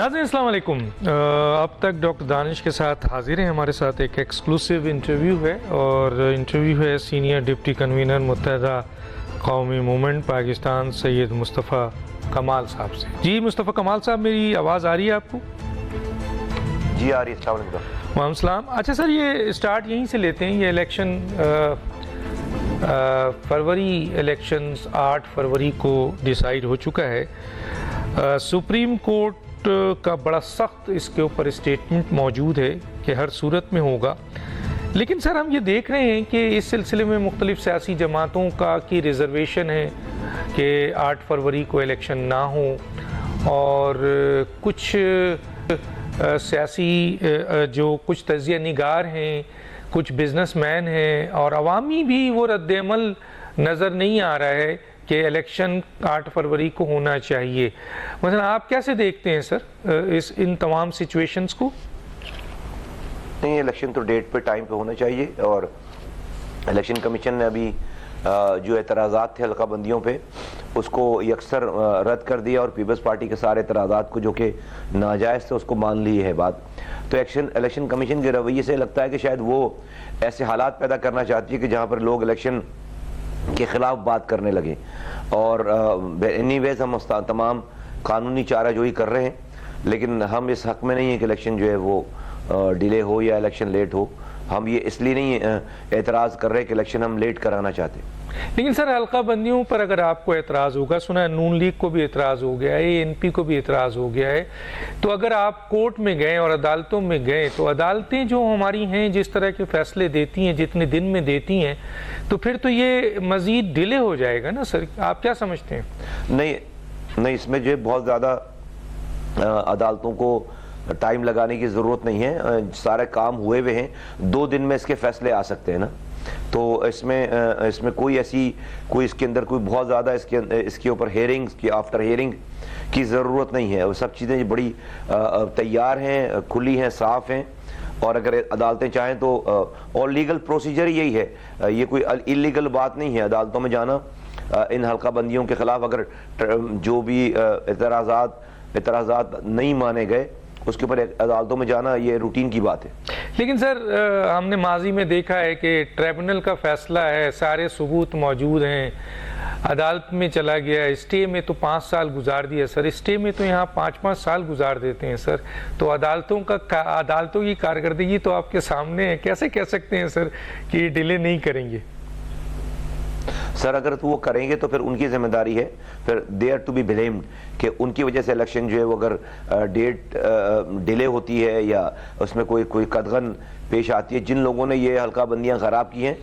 ناظرین السلام علیکم. اب تک ڈاکٹر دانش کے ساتھ حاضر ہیں. ہمارے ساتھ ایک ایکسکلوسیو انٹرویو ہے اور انٹرویو ہے senior deputy convener Muttahida Qaumi movement Pakistan سید مصطفیٰ کمال صاحب سے. جی مصطفیٰ کمال صاحب, میری آواز آ رہی ہے آپ کو؟ جی آ رہی ہے. السلام علیکم. وعلیکم السلام. اچھا سر, یہ اسٹارٹ یہیں سے لیتے ہیں. یہ الیکشن الیکشنز 8 فروری کو ڈیسائیڈ ہو چکا ہے. سپریم کورٹ کا بڑا سخت اس کے اوپر اسٹیٹمنٹ موجود ہے کہ ہر صورت میں ہوگا. لیکن سر ہم یہ دیکھ رہے ہیں کہ اس سلسلے میں مختلف سیاسی جماعتوں کی ریزرویشن ہے کہ 8 فروری کو الیکشن نہ ہو, اور کچھ سیاسی جو کچھ تجزیہ نگار ہیں, کچھ بزنس مین ہیں اور عوامی بھی وہ رد عمل نظر نہیں آ رہا ہے کہ الیکشن 8 فروری کو ہونا چاہیے. مثلا آپ کیسے دیکھتے ہیں سر ان تمام سچویشنز کو؟ نہیں, الیکشن تو ڈیٹ پہ ٹائم پہ ہونا چاہیے, اور الیکشن کمیشن نے ابھی جو اعتراضات تھے حلقہ بندیوں پہ اس کو یکسر رد کر دیا, اور پیپلز پارٹی کے سارے اعتراضات کو جو کہ ناجائز تھے اس کو مان لی ہے بات. تو الیکشن کمیشن کے رویے سے لگتا ہے کہ شاید وہ ایسے حالات پیدا کرنا چاہتی ہے کہ جہاں پر لوگ الیکشن کے خلاف بات کرنے لگے. اور اینی ویز ہم تمام قانونی چارہ جوئی کر رہے ہیں, لیکن ہم اس حق میں نہیں ہیں کہ الیکشن جو ہے وہ ڈیلے ہو یا الیکشن لیٹ ہو. ہم یہ اس لیے نہیں اعتراض کر رہے کہ الیکشن ہم لیٹ کرانا چاہتے. لیکن سر حلقہ بندیوں پر اگر آپ کو اعتراض ہوگا, سنا ہے نون لیگ کو بھی اعتراض ہو گیا ہے, ANP کو بھی اعتراض ہو گیا ہے, تو اگر آپ کورٹ میں گئے اور عدالتوں میں گئے تو عدالتیں جو ہماری ہیں جس طرح کے فیصلے دیتی ہیں, جتنے دن میں دیتی ہیں, تو پھر تو یہ مزید ڈیلے ہو جائے گا نا سر. آپ کیا سمجھتے ہیں؟ نہیں, اس میں جو ہے بہت زیادہ عدالتوں کو ٹائم لگانے کی ضرورت نہیں ہے. سارے کام ہوئے ہوئے ہیں, 2 دن میں اس کے فیصلے آ سکتے ہیں نا. تو اس میں کوئی اس کے اندر کوئی بہت زیادہ اس کے اوپر ہیئرنگز کی آفٹر ہیئرنگ کی ضرورت نہیں ہے. وہ سب چیزیں بڑی تیار ہیں, کھلی ہیں, صاف ہیں, اور اگر عدالتیں چاہیں تو اور لیگل پروسیجر یہی ہے. یہ کوئی اللیگل بات نہیں ہے عدالتوں میں جانا ان حلقہ بندیوں کے خلاف. اگر جو بھی اعتراضات نہیں مانے گئے اس کے اوپر عدالتوں میں جانا یہ روٹین کی بات ہے. لیکن سر ہم نے ماضی میں دیکھا ہے کہ ٹریبونل کا فیصلہ ہے, سارے ثبوت موجود ہیں, عدالت میں چلا گیا, اسٹے میں تو 5 سال گزار دیا سر. اسٹے میں تو یہاں 5 سال گزار دیتے ہیں سر. تو عدالتوں کی کارکردگی تو آپ کے سامنے ہے. کیسے کہہ سکتے ہیں سر کہ یہ ڈیلے نہیں کریں گے؟ سر اگر تو وہ کریں گے تو پھر ان کی ذمہ داری ہے, پھر they are to be blamed کہ ان کی وجہ سے الیکشن جو ہے وہ اگر ڈیٹ ڈیلے ہوتی ہے یا اس میں کوئی قدغن پیش آتی ہے. جن لوگوں نے یہ حلقہ بندیاں خراب کی ہیں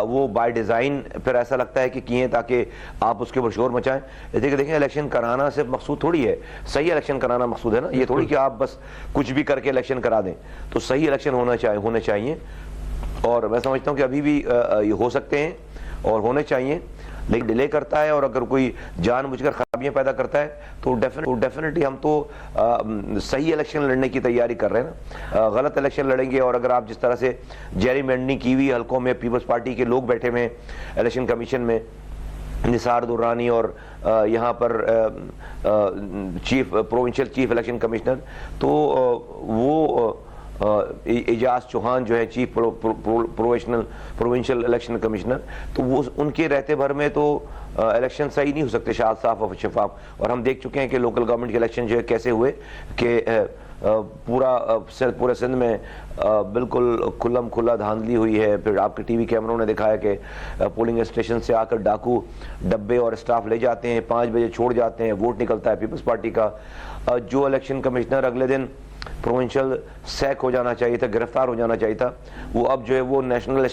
وہ بائی ڈیزائن پھر ایسا لگتا ہے کہ کیے تاکہ آپ اس کے اوپر شور مچائیں. دیکھیں الیکشن کرانا صرف مقصود تھوڑی ہے, صحیح الیکشن کرانا مقصود ہے نا. یہ تھوڑی کہ آپ بس کچھ بھی کر کے الیکشن کرا دیں. تو صحیح الیکشن ہونے چاہیے, اور میں سمجھتا ہوں کہ ابھی بھی یہ ہو سکتے ہیں اور ہونے چاہیے. لیکن ڈیلے کرتا ہے اور اگر کوئی جان بوجھ کر خرابیاں پیدا کرتا ہے تو ڈیفینیٹلی ہم تو صحیح الیکشن لڑنے کی تیاری کر رہے ہیں نا. غلط الیکشن لڑیں گے, اور اگر آپ جس طرح سے جیری مینڈنگ کی ہوئی حلقوں میں پیپلز پارٹی کے لوگ بیٹھے ہوئے ہیں الیکشن کمیشن میں, نثار درانی اور یہاں پر پروونشل چیف الیکشن کمشنر, تو وہ اعجاز چوہان جو ہے چیف پروونشل الیکشن کمشنر, تو وہ ان کے رہتے بھر میں تو الیکشن صحیح نہیں ہو سکتے صاف اور شفاف. اور ہم دیکھ چکے ہیں کہ لوکل گورنمنٹ کے الیکشن جو ہے کیسے ہوئے کہ پورے سندھ میں بالکل کھلم کھلا دھاندلی ہوئی ہے. پھر آپ کے ٹی وی کیمروں نے دکھایا کہ پولنگ اسٹیشن سے آ کر ڈاکو ڈبے اور اسٹاف لے جاتے ہیں, 5 بجے چھوڑ جاتے ہیں, ووٹ نکلتا ہے پیپلز پارٹی کا. جو الیکشن کمشنر اگلے دن پروونشل سیک ہو جانا چاہیے تھا, گرفتار ہو جانا چاہیے تھا, وہ اب جو ہے وہ نیشنل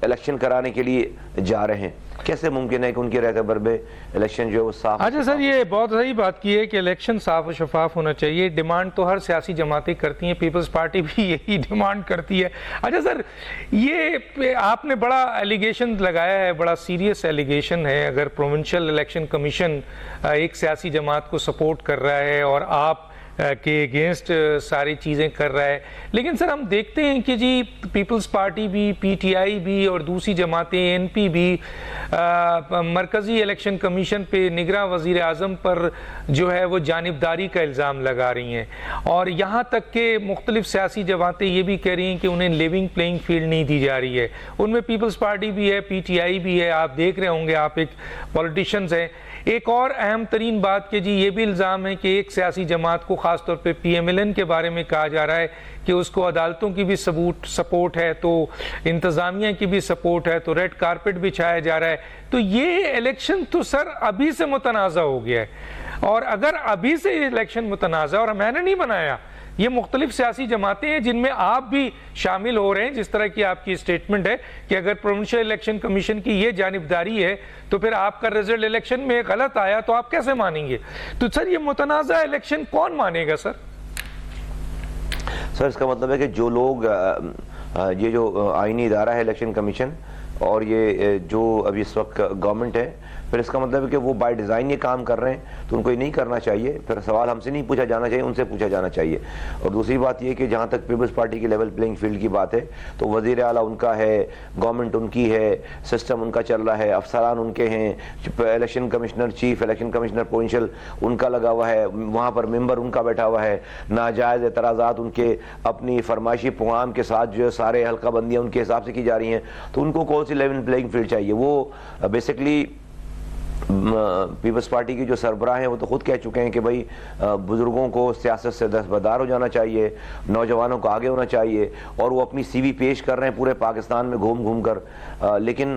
الیکشن کرانے کے لیے جا رہے ہیں. کیسے ممکن ہے کہ ان کے رہتے بھر میں الیکشن جو ہے وہ صاف؟ اچھا سر, یہ بہت صحیح بات کی ہے کہ الیکشن صاف و شفاف ہونا چاہیے. ڈیمانڈ تو ہر سیاسی جماعتیں کرتی ہیں, پیپلز پارٹی بھی یہی ڈیمانڈ کرتی ہے. اچھا سر, یہ آپ نے بڑا ایلیگیشن لگایا ہے, بڑا سیریس ایلیگیشن ہے. اگر پروونشل الیکشن کمیشن ایک سیاسی جماعت کو سپورٹ کر رہا ہے اور آپ کے اگینسٹ ساری چیزیں کر رہا ہے. لیکن سر ہم دیکھتے ہیں کہ جی پیپلز پارٹی بھی, پی ٹی آئی بھی اور دوسری جماعتیں این پی بھی مرکزی الیکشن کمیشن پہ نگراں وزیر اعظم پر جو ہے وہ جانبداری کا الزام لگا رہی ہیں, اور یہاں تک کہ مختلف سیاسی جماعتیں یہ بھی کہہ رہی ہیں کہ انہیں لیونگ پلینگ فیلڈ نہیں دی جا رہی ہے. ان میں پیپلز پارٹی بھی ہے, پی ٹی آئی بھی ہے, آپ دیکھ رہے ہوں گے, آپ ایک پولیٹیشنز ہیں. ایک اور اہم ترین بات کہ جی یہ بھی الزام ہے کہ ایک سیاسی جماعت کو, خاص طور پہ پی ایم ایل این کے بارے میں کہا جا رہا ہے کہ اس کو عدالتوں کی بھی سپورٹ ہے, تو انتظامیہ کی بھی سپورٹ ہے, تو ریڈ کارپٹ بچھایا جا رہا ہے. تو یہ الیکشن تو سر ابھی سے متنازع ہو گیا ہے, اور اگر ابھی سے یہ الیکشن متنازع, اور میں نے نہیں بنایا, یہ مختلف سیاسی جماعتیں ہیں جن میں آپ بھی شامل ہو رہے ہیں, جس طرح کی آپ کی اسٹیٹمنٹ ہے کہ اگر پروونشل الیکشن کمیشن کی یہ جانبداری ہے تو پھر آپ کا رزلٹ الیکشن میں غلط آیا تو آپ کیسے مانیں گے؟ تو سر یہ متنازع الیکشن کون مانے گا سر؟ سر اس کا مطلب ہے کہ جو لوگ یہ جو آئینی ادارہ ہے الیکشن کمیشن, اور یہ جو ابھی اس وقت گورنمنٹ ہے, پھر اس کا مطلب ہے کہ وہ بائی ڈیزائن یہ کام کر رہے ہیں, تو ان کو یہ نہیں کرنا چاہیے. پھر سوال ہم سے نہیں پوچھا جانا چاہیے, ان سے پوچھا جانا چاہیے. اور دوسری بات یہ کہ جہاں تک پیپلز پارٹی کی لیول پلینگ فیلڈ کی بات ہے, تو وزیر اعلیٰ ان کا ہے, گورنمنٹ ان کی ہے, سسٹم ان کا چل رہا ہے, افسران ان کے ہیں, election commissioner, chief election commissioner provincial ان کا لگا ہوا ہے, وہاں پر ممبر ان کا بیٹھا ہوا ہے, ناجائز اعتراضات ان کے اپنی فرمائشی پیغام کے ساتھ جو سارے حلقہ بندیاں ان کے حساب سے کی جا رہی ہیں. تو ان کو کون سی لیول پلینگ فیلڈ چاہیے؟ وہ بیسکلی پیپلز پارٹی کی جو سربراہ ہیں وہ تو خود کہہ چکے ہیں کہ بھائی بزرگوں کو سیاست سے دستبردار ہو جانا چاہیے, نوجوانوں کو آگے ہونا چاہیے, اور وہ اپنی سی وی پیش کر رہے ہیں پورے پاکستان میں گھوم گھوم کر. لیکن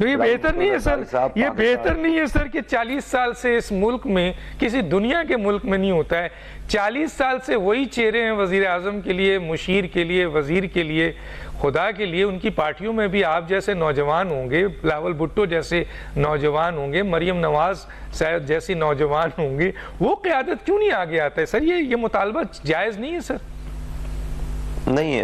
یہ بہتر نہیں ہے سر, یہ بہتر نہیں ہے سر کہ 40 سال سے اس ملک میں, کسی دنیا کے ملک میں نہیں ہوتا ہے, 40 سال سے وہی چہرے ہیں وزیر اعظم کے لیے, مشیر کے لیے, وزیر کے لیے, خدا کے لیے ان کی پارٹیوں میں بھی آپ جیسے نوجوان ہوں گے, بلاول بھٹو جیسے نوجوان ہوں گے, مریم نواز صاحب جیسی نوجوان ہوں گے, وہ قیادت کیوں نہیں آگے آتا ہے سر؟ یہ مطالبہ جائز نہیں ہے سر؟ نہیں,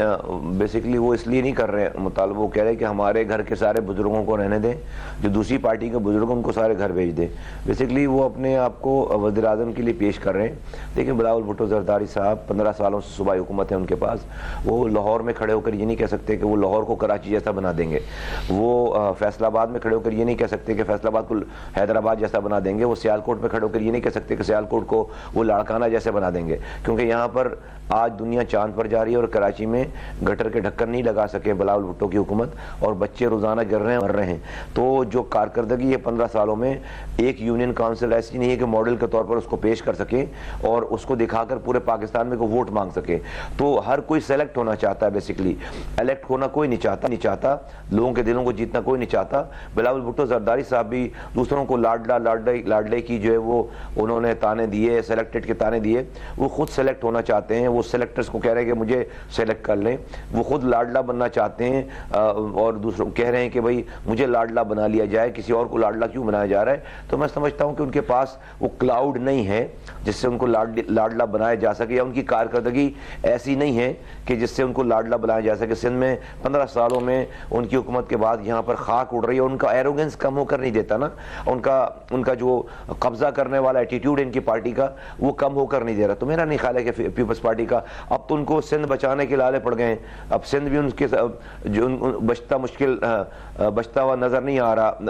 بیسکلی وہ اس لیے نہیں کر رہے مطالبہ, وہ کہہ رہے کہ ہمارے گھر کے سارے بزرگوں کو رہنے دیں, جو دوسری پارٹی کے بزرگ ان کو سارے گھر بھیج دیں. بیسکلی وہ اپنے آپ کو وزیر اعظم کے لیے پیش کر رہے ہیں. دیکھیں بلاول بھٹو زرداری صاحب 15 سالوں سے صوبائی حکومت ہے ان کے پاس, وہ لاہور میں کھڑے ہو کر یہ نہیں کہہ سکتے کہ وہ لاہور کو کراچی جیسا بنا دیں گے, وہ فیصل آباد میں کھڑے ہو کر یہ نہیں کہہ سکتے کہ فیصل آباد کو حیدرآباد جیسا بنا دیں گے, وہ سیالکوٹ میں کھڑے ہو کر یہ نہیں کہہ سکتے کہ سیالکوٹ کو وہ لاڑکانہ جیسے بنا دیں گے, کیونکہ یہاں پر آج دنیا چاند پر جا رہی ہے, اور کراچی میں گٹر کے ڈھکن نہیں لگا سکے بلاول بھٹو کی حکومت, اور بچے روزانہ گر رہے ہیں, مر رہے ہیں. تو جو کارکردگی ہے 15 سالوں میں, ایک یونین کونسل ایسی نہیں ہے کہ ماڈل کے طور پر اس کو پیش کر سکے اور اس کو دکھا کر پورے پاکستان میں کو ووٹ مانگ سکے. تو ہر کوئی سیلیکٹ ہونا چاہتا ہے, بیسکلی الیکٹ ہونا کوئی نہیں چاہتا, لوگوں کے دلوں کو جیتنا کوئی نہیں چاہتا. بلاول بھٹو زرداری صاحب بھی دوسروں کو لاڈلے کی جو ہے وہ انہوں نے تانے دیے, سیلیکٹڈ کے تانے دیے, وہ خود سیلیکٹ ہونا چاہتے ہیں. وہ سیلیکٹرز کو کہہ رہے ہیں کہ مجھے سیلیکٹ کر لیں, وہ خود لاڈلا بننا چاہتے ہیں, اور دوسروں کہہ رہے ہیں کہ بھائی مجھے لاڈلا بنا لیا جائے, کسی اور کو لاڈلا کیوں بنایا جا رہا ہے. تو میں سمجھتا ہوں کہ ان کے پاس وہ کلاؤڈ نہیں ہے جس سے ان کو لاڈلا بنایا جا سکے, یا ان کی کارکردگی ایسی نہیں ہے کہ جس سے ان کو لاڈلا بنایا جا سکے. سندھ میں 15 سالوں میں ان کی حکومت کے بعد یہاں پر خاک اڑ رہی ہے, اور ان کا ایروگنس کم ہو کر نہیں دیتا نا, ان کا جو قبضہ کرنے والا ایٹیٹیوڈ ہے ان کی پارٹی کا, وہ کم ہو کر نہیں دے رہا. تو میرا نہیں خیال ہے کہ پیپلز پارٹی کا اب تو ان کو سندھ بچانے کے لالے پڑ گئے ہیں. اب سندھ بھی ان کے جو بچتا ہوا نظر نہیں آ رہا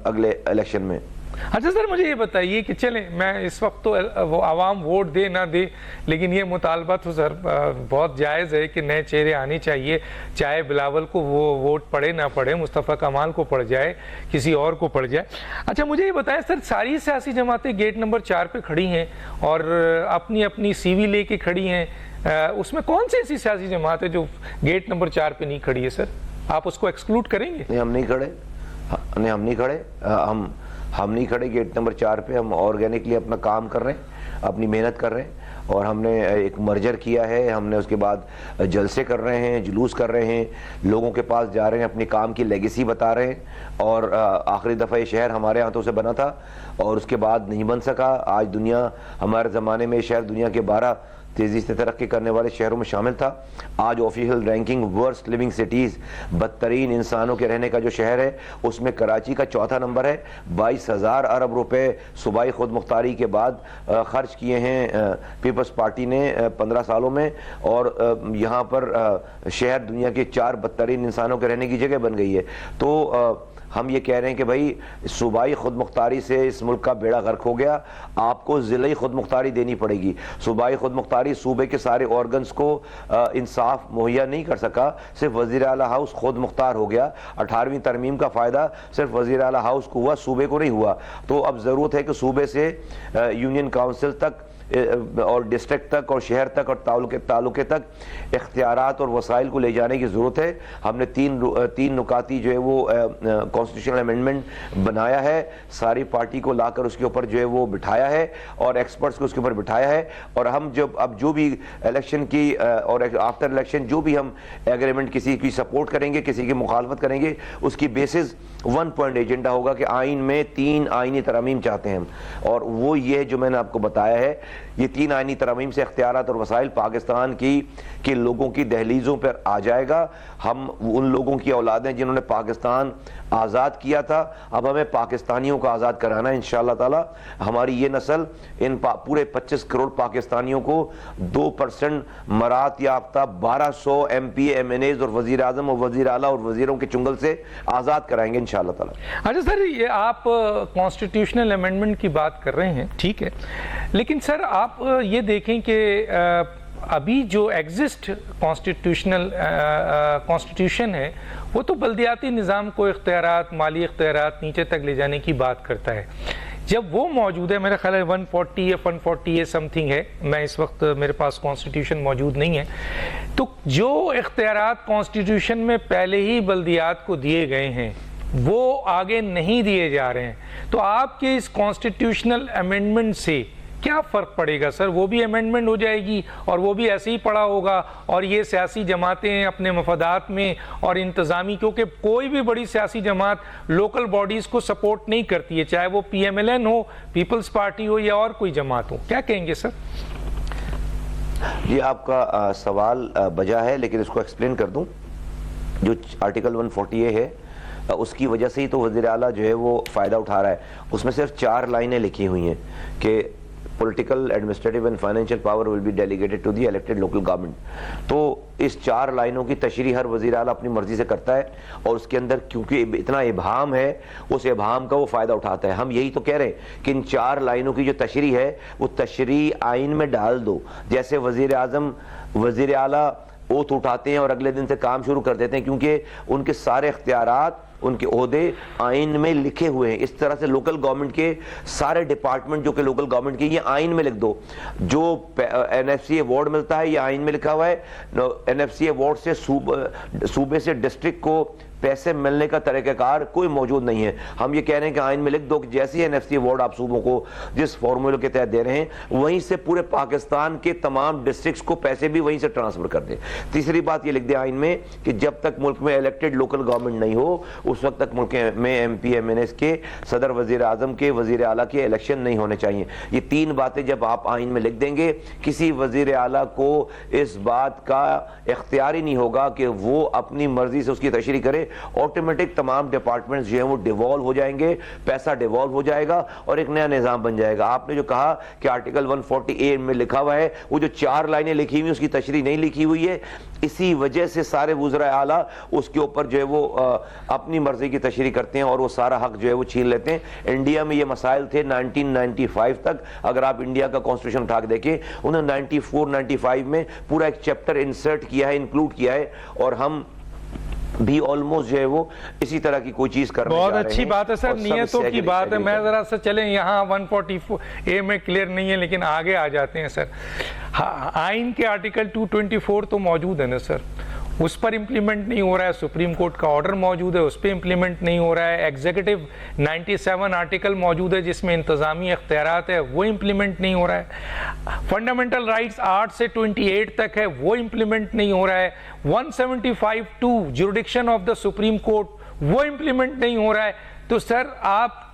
اگلے الیکشن میں. اچھا سر مجھے یہ بتائیے کہ چلیں میں اس وقت تو وہ عوام ووٹ دے نہ دے, لیکن یہ مطالبہ تو سر بہت جائز ہے کہ نئے چہرے آنے چاہیے, چاہے بلاول کو وہ ووٹ پڑے نہ پڑے, مصطفیٰ کمال کو پڑ جائے, کسی اور کو پڑ جائے. اچھا مجھے یہ بتائیں سر, ساری سیاسی جماعتیں گیٹ نمبر 4 پہ کھڑی ہیں اور اپنی اپنی سی وی لے کے کھڑی ہیں, اس میں کون سی ایسی سیاسی جماعت ہے جو گیٹ نمبر 4 پہ نہیں کھڑی ہے سر؟ آپ اس کو ایکسکلوڈ کریں گے؟ نہیں, ہم نہیں کھڑے گیٹ نمبر 4 پہ. ہم آرگینکلی اپنا کام کر رہے ہیں, اپنی محنت کر رہے ہیں, اور ہم نے ایک مرجر کیا ہے, ہم نے اس کے بعد جلسے کر رہے ہیں, جلوس کر رہے ہیں, لوگوں کے پاس جا رہے ہیں, اپنی کام کی لیگیسی بتا رہے ہیں. اور آخری دفعہ یہ شہر ہمارے ہاتھوں سے بنا تھا اور اس کے بعد نہیں بن سکا. آج دنیا, ہمارے زمانے میں شہر دنیا کے 12 تیزی سے ترقی کرنے والے شہروں میں شامل تھا. آج official ranking worst living cities, بدترین انسانوں کے رہنے کا جو شہر ہے, اس میں کراچی کا چوتھا نمبر ہے. 22,000 ارب روپے صوبائی خود مختاری کے بعد خرچ کیے ہیں پیپلز پارٹی نے 15 سالوں میں, اور یہاں پر شہر دنیا کے 4 بدترین انسانوں کے رہنے کی جگہ بن گئی ہے. تو ہم یہ کہہ رہے ہیں کہ بھائی صوبائی خود مختاری سے اس ملک کا بیڑا غرق ہو گیا, آپ کو ضلعی خود مختاری دینی پڑے گی. صوبائی خود مختاری صوبے کے سارے آرگنز کو انصاف مہیا نہیں کر سکا, صرف وزیر اعلیٰ ہاؤس خود مختار ہو گیا. 18ویں ترمیم کا فائدہ صرف وزیر اعلیٰ ہاؤس کو ہوا, صوبے کو نہیں ہوا. تو اب ضرورت ہے کہ صوبے سے یونین کاؤنسل تک اور ڈسٹرکٹ تک اور شہر تک اور تعلقے تک اختیارات اور وسائل کو لے جانے کی ضرورت ہے. ہم نے تین نکاتی جو ہے وہ کانسٹیٹیوشنل امینڈمنٹ بنایا ہے, ساری پارٹی کو لا کر اس کے اوپر جو ہے وہ بٹھایا ہے اور ایکسپرٹس کو اس کے اوپر بٹھایا ہے. اور ہم اب جو بھی الیکشن کی اور آفٹر الیکشن جو بھی ہم ایگریمنٹ کسی کی سپورٹ کریں گے, کسی کی مخالفت کریں گے, اس کی بیسز 1 پوائنٹ ایجنڈا ہوگا کہ آئین میں 3 آئینی ترامیم چاہتے ہیں ہم, اور وہ یہ جو میں نے آپ کو بتایا ہے, یہ 3 آئینی ترامیم سے اختیارات اور وسائل پاکستان کی لوگوں کی دہلیزوں پر آ جائے گا. ہم ان لوگوں کی اولادیں جنہوں نے پاکستان آزاد کیا تھا, اب ہمیں پاکستانیوں کو آزاد کرانا ہے انشاءاللہ تعالی. ہماری یہ نسل ان پورے 25 کروڑ پاکستانیوں کو 2% مرات یافتہ 1200 MP MNAs اور وزیر اعظم اور وزیر اعلیٰ اور وزیروں کے چنگل سے آزاد کرائیں گے انشاءاللہ تعالی. اچھا سر, یہ آپ کانسٹیٹیوشنل امینڈمنٹ کی بات کر رہے ہیں, ٹھیک ہے, لیکن سر آپ یہ دیکھیں کہ ابھی جو ایگزسٹ کانسٹیٹیوشن ہے وہ تو بلدیاتی نظام کو اختیارات, مالی اختیارات نیچے تک لے جانے کی بات کرتا ہے. جب وہ موجود ہے, میرا خیال ہے 140 یا 140 سم تھنگ ہے, میں اس وقت میرے پاس کانسٹیٹیوشن موجود نہیں ہے, تو جو اختیارات کانسٹیٹیوشن میں پہلے ہی بلدیات کو دیے گئے ہیں وہ آگے نہیں دیے جا رہے ہیں, تو آپ کے اس کانسٹیٹیوشنل امینڈمنٹ سے کیا فرق پڑے گا سر؟ وہ بھی امینڈمنٹ ہو جائے گی اور وہ بھی ایسے ہی پڑا ہوگا, اور یہ سیاسی جماعتیں اپنے مفادات میں اور انتظامی, کیونکہ کوئی بھی بڑی سیاسی جماعت لوکل باڈیز کو سپورٹ نہیں کرتی ہے, چاہے وہ PMLN ہو, پیپلز پارٹی ہو یا اور کوئی جماعت ہو. کیا کہیں گے سر؟ یہ آپ کا سوال بجا ہے, لیکن اس کو ایکسپلین کر دوں. جو آرٹیکل 140A ہے اس کی وجہ سے ہی تو وزیر اعلیٰ جو ہے وہ فائدہ اٹھا رہا ہے. اس میں صرف 4 لائنیں لکھی ہوئی ہیں کہ political, administrative and financial power will be delegated to the elected local government. تو اس 4 لائنوں کی تشریح ہر وزیر اعلیٰ اپنی مرضی سے کرتا ہے, اور اس کے اندر کیونکہ اتنا ابہام ہے, اس ابہام کا وہ فائدہ اٹھاتا ہے. ہم یہی تو کہہ رہے ہیں کہ ان 4 لائنوں کی جو تشریح ہے وہ تشریح آئین میں ڈال دو. جیسے وزیر اعظم, وزیر اعلیٰ اوتھ اٹھاتے ہیں اور اگلے دن سے کام شروع کر دیتے ہیں, کیونکہ ان کے سارے اختیارات, ان کے عہدے آئین میں لکھے ہوئے ہیں. اس طرح سے لوکل گورنمنٹ کے سارے ڈپارٹمنٹ جو کہ لوکل گورنمنٹ کے, یہ آئین میں لکھ دو. جو NFC ایوارڈ ملتا ہے یہ آئین میں لکھا ہوا ہے. NFC ایوارڈ سے صوبے سے ڈسٹرکٹ کو پیسے ملنے کا طریقہ کار کوئی موجود نہیں ہے. ہم یہ کہہ رہے ہیں کہ آئین میں لکھ دو کہ جیسی NFC ایوارڈ آپ صوبوں کو جس فارمولے کے تحت دے رہے ہیں, وہیں سے پورے پاکستان کے تمام ڈسٹرکٹس کو پیسے بھی وہیں سے ٹرانسفر کر دیں. تیسری بات یہ لکھ دیں آئین میں کہ جب تک ملک میں الیکٹڈ لوکل گورنمنٹ نہیں ہو, اس وقت تک ملک میں MP MNAs کے, صدر وزیر اعظم کے, وزیر اعلیٰ کے الیکشن نہیں ہونے چاہیے. یہ 3 باتیں جب آپ آئین میں لکھ دیں گے, کسی وزیر اعلیٰ کو اس بات کا اختیار ہی نہیں ہوگا کہ وہ اپنی مرضی سے اس کی تشریح کرے. آٹومیٹک تمام ڈپارٹمنٹس جو ہیں وہ ڈیوالو ہو جائیں گے, پیسہ ڈیوالو ہو جائے گا اور ایک نیا نظام بن جائے گا. آپ نے جو کہا کہ آرٹیکل 140A میں لکھا ہوا ہے, وہ جو 4 لائنیں لکھی ہوئی اس کی تشریح نہیں لکھی ہوئی ہے, اسی وجہ سے سارے وزراء اعلیٰ اس کے اوپر جو ہے وہ اپنی مرضی کی تشریح کرتے ہیں اور وہ سارا حق جو ہے وہ چھین لیتے ہیں. انڈیا میں یہ مسائل تھے 1995 تک. اگر آپ انڈیا کا کانسٹیٹیوشن اٹھا کے دیکھیں, انہوں نے 94-95 میں پورا ایک چیپٹر انسرٹ کیا ہے, انکلوڈ کیا ہے, اور ہم بھی آلموسٹ جو ہے وہ اسی طرح کی کوئی چیز کرنے جا رہے ہیں. بہت اچھی بات ہے سر, نیتوں کی بات ہے. میں ذرا سا چلیں, یہاں 140A میں کلیئر نہیں ہے لیکن آگے آ جاتے ہیں سر. آئین کے آرٹیکل 224 تو موجود ہے نا سر, اس پر امپلیمنٹ نہیں ہو رہا ہے. سپریم کورٹ کا آرڈر موجود ہے, اس پہ امپلیمنٹ نہیں ہو رہا ہے. ایگزیکٹو 97 آرٹیکل موجود ہے جس میں انتظامی اختیارات ہے, وہ امپلیمنٹ نہیں ہو رہا ہے. فنڈامنٹل رائٹس 8 سے 28 تک ہے, وہ امپلیمنٹ نہیں ہو رہا ہے. 175(2) jurisdiction of the supreme court, وہ امپلیمنٹ نہیں ہو رہا ہے. تو سر آپ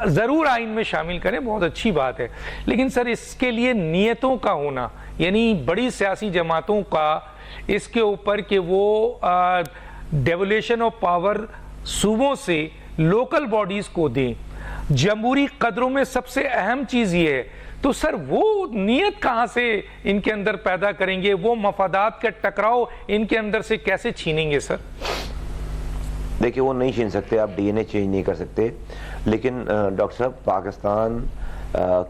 ضرور آئین میں شامل کریں، بہت اچھی بات ہے، لیکن سر اس کے لیے نیتوں کا ہونا، یعنی بڑی سیاسی جماعتوں کا اس کے اوپر کہ وہ ڈیولیشن آف پاور صوبوں سے لوکل باڈیز کو دیں، جمہوری قدروں میں سب سے اہم چیز یہ ہے، تو سر وہ نیت کہاں سے ان کے اندر پیدا کریں گے؟ وہ مفادات کا ٹکراؤ ان کے اندر سے کیسے چھینیں گے سر؟ دیکھیں وہ نہیں چھین سکتے، آپ ڈی این اے چینج نہیں کر سکتے، لیکن ڈاکٹر صاحب پاکستان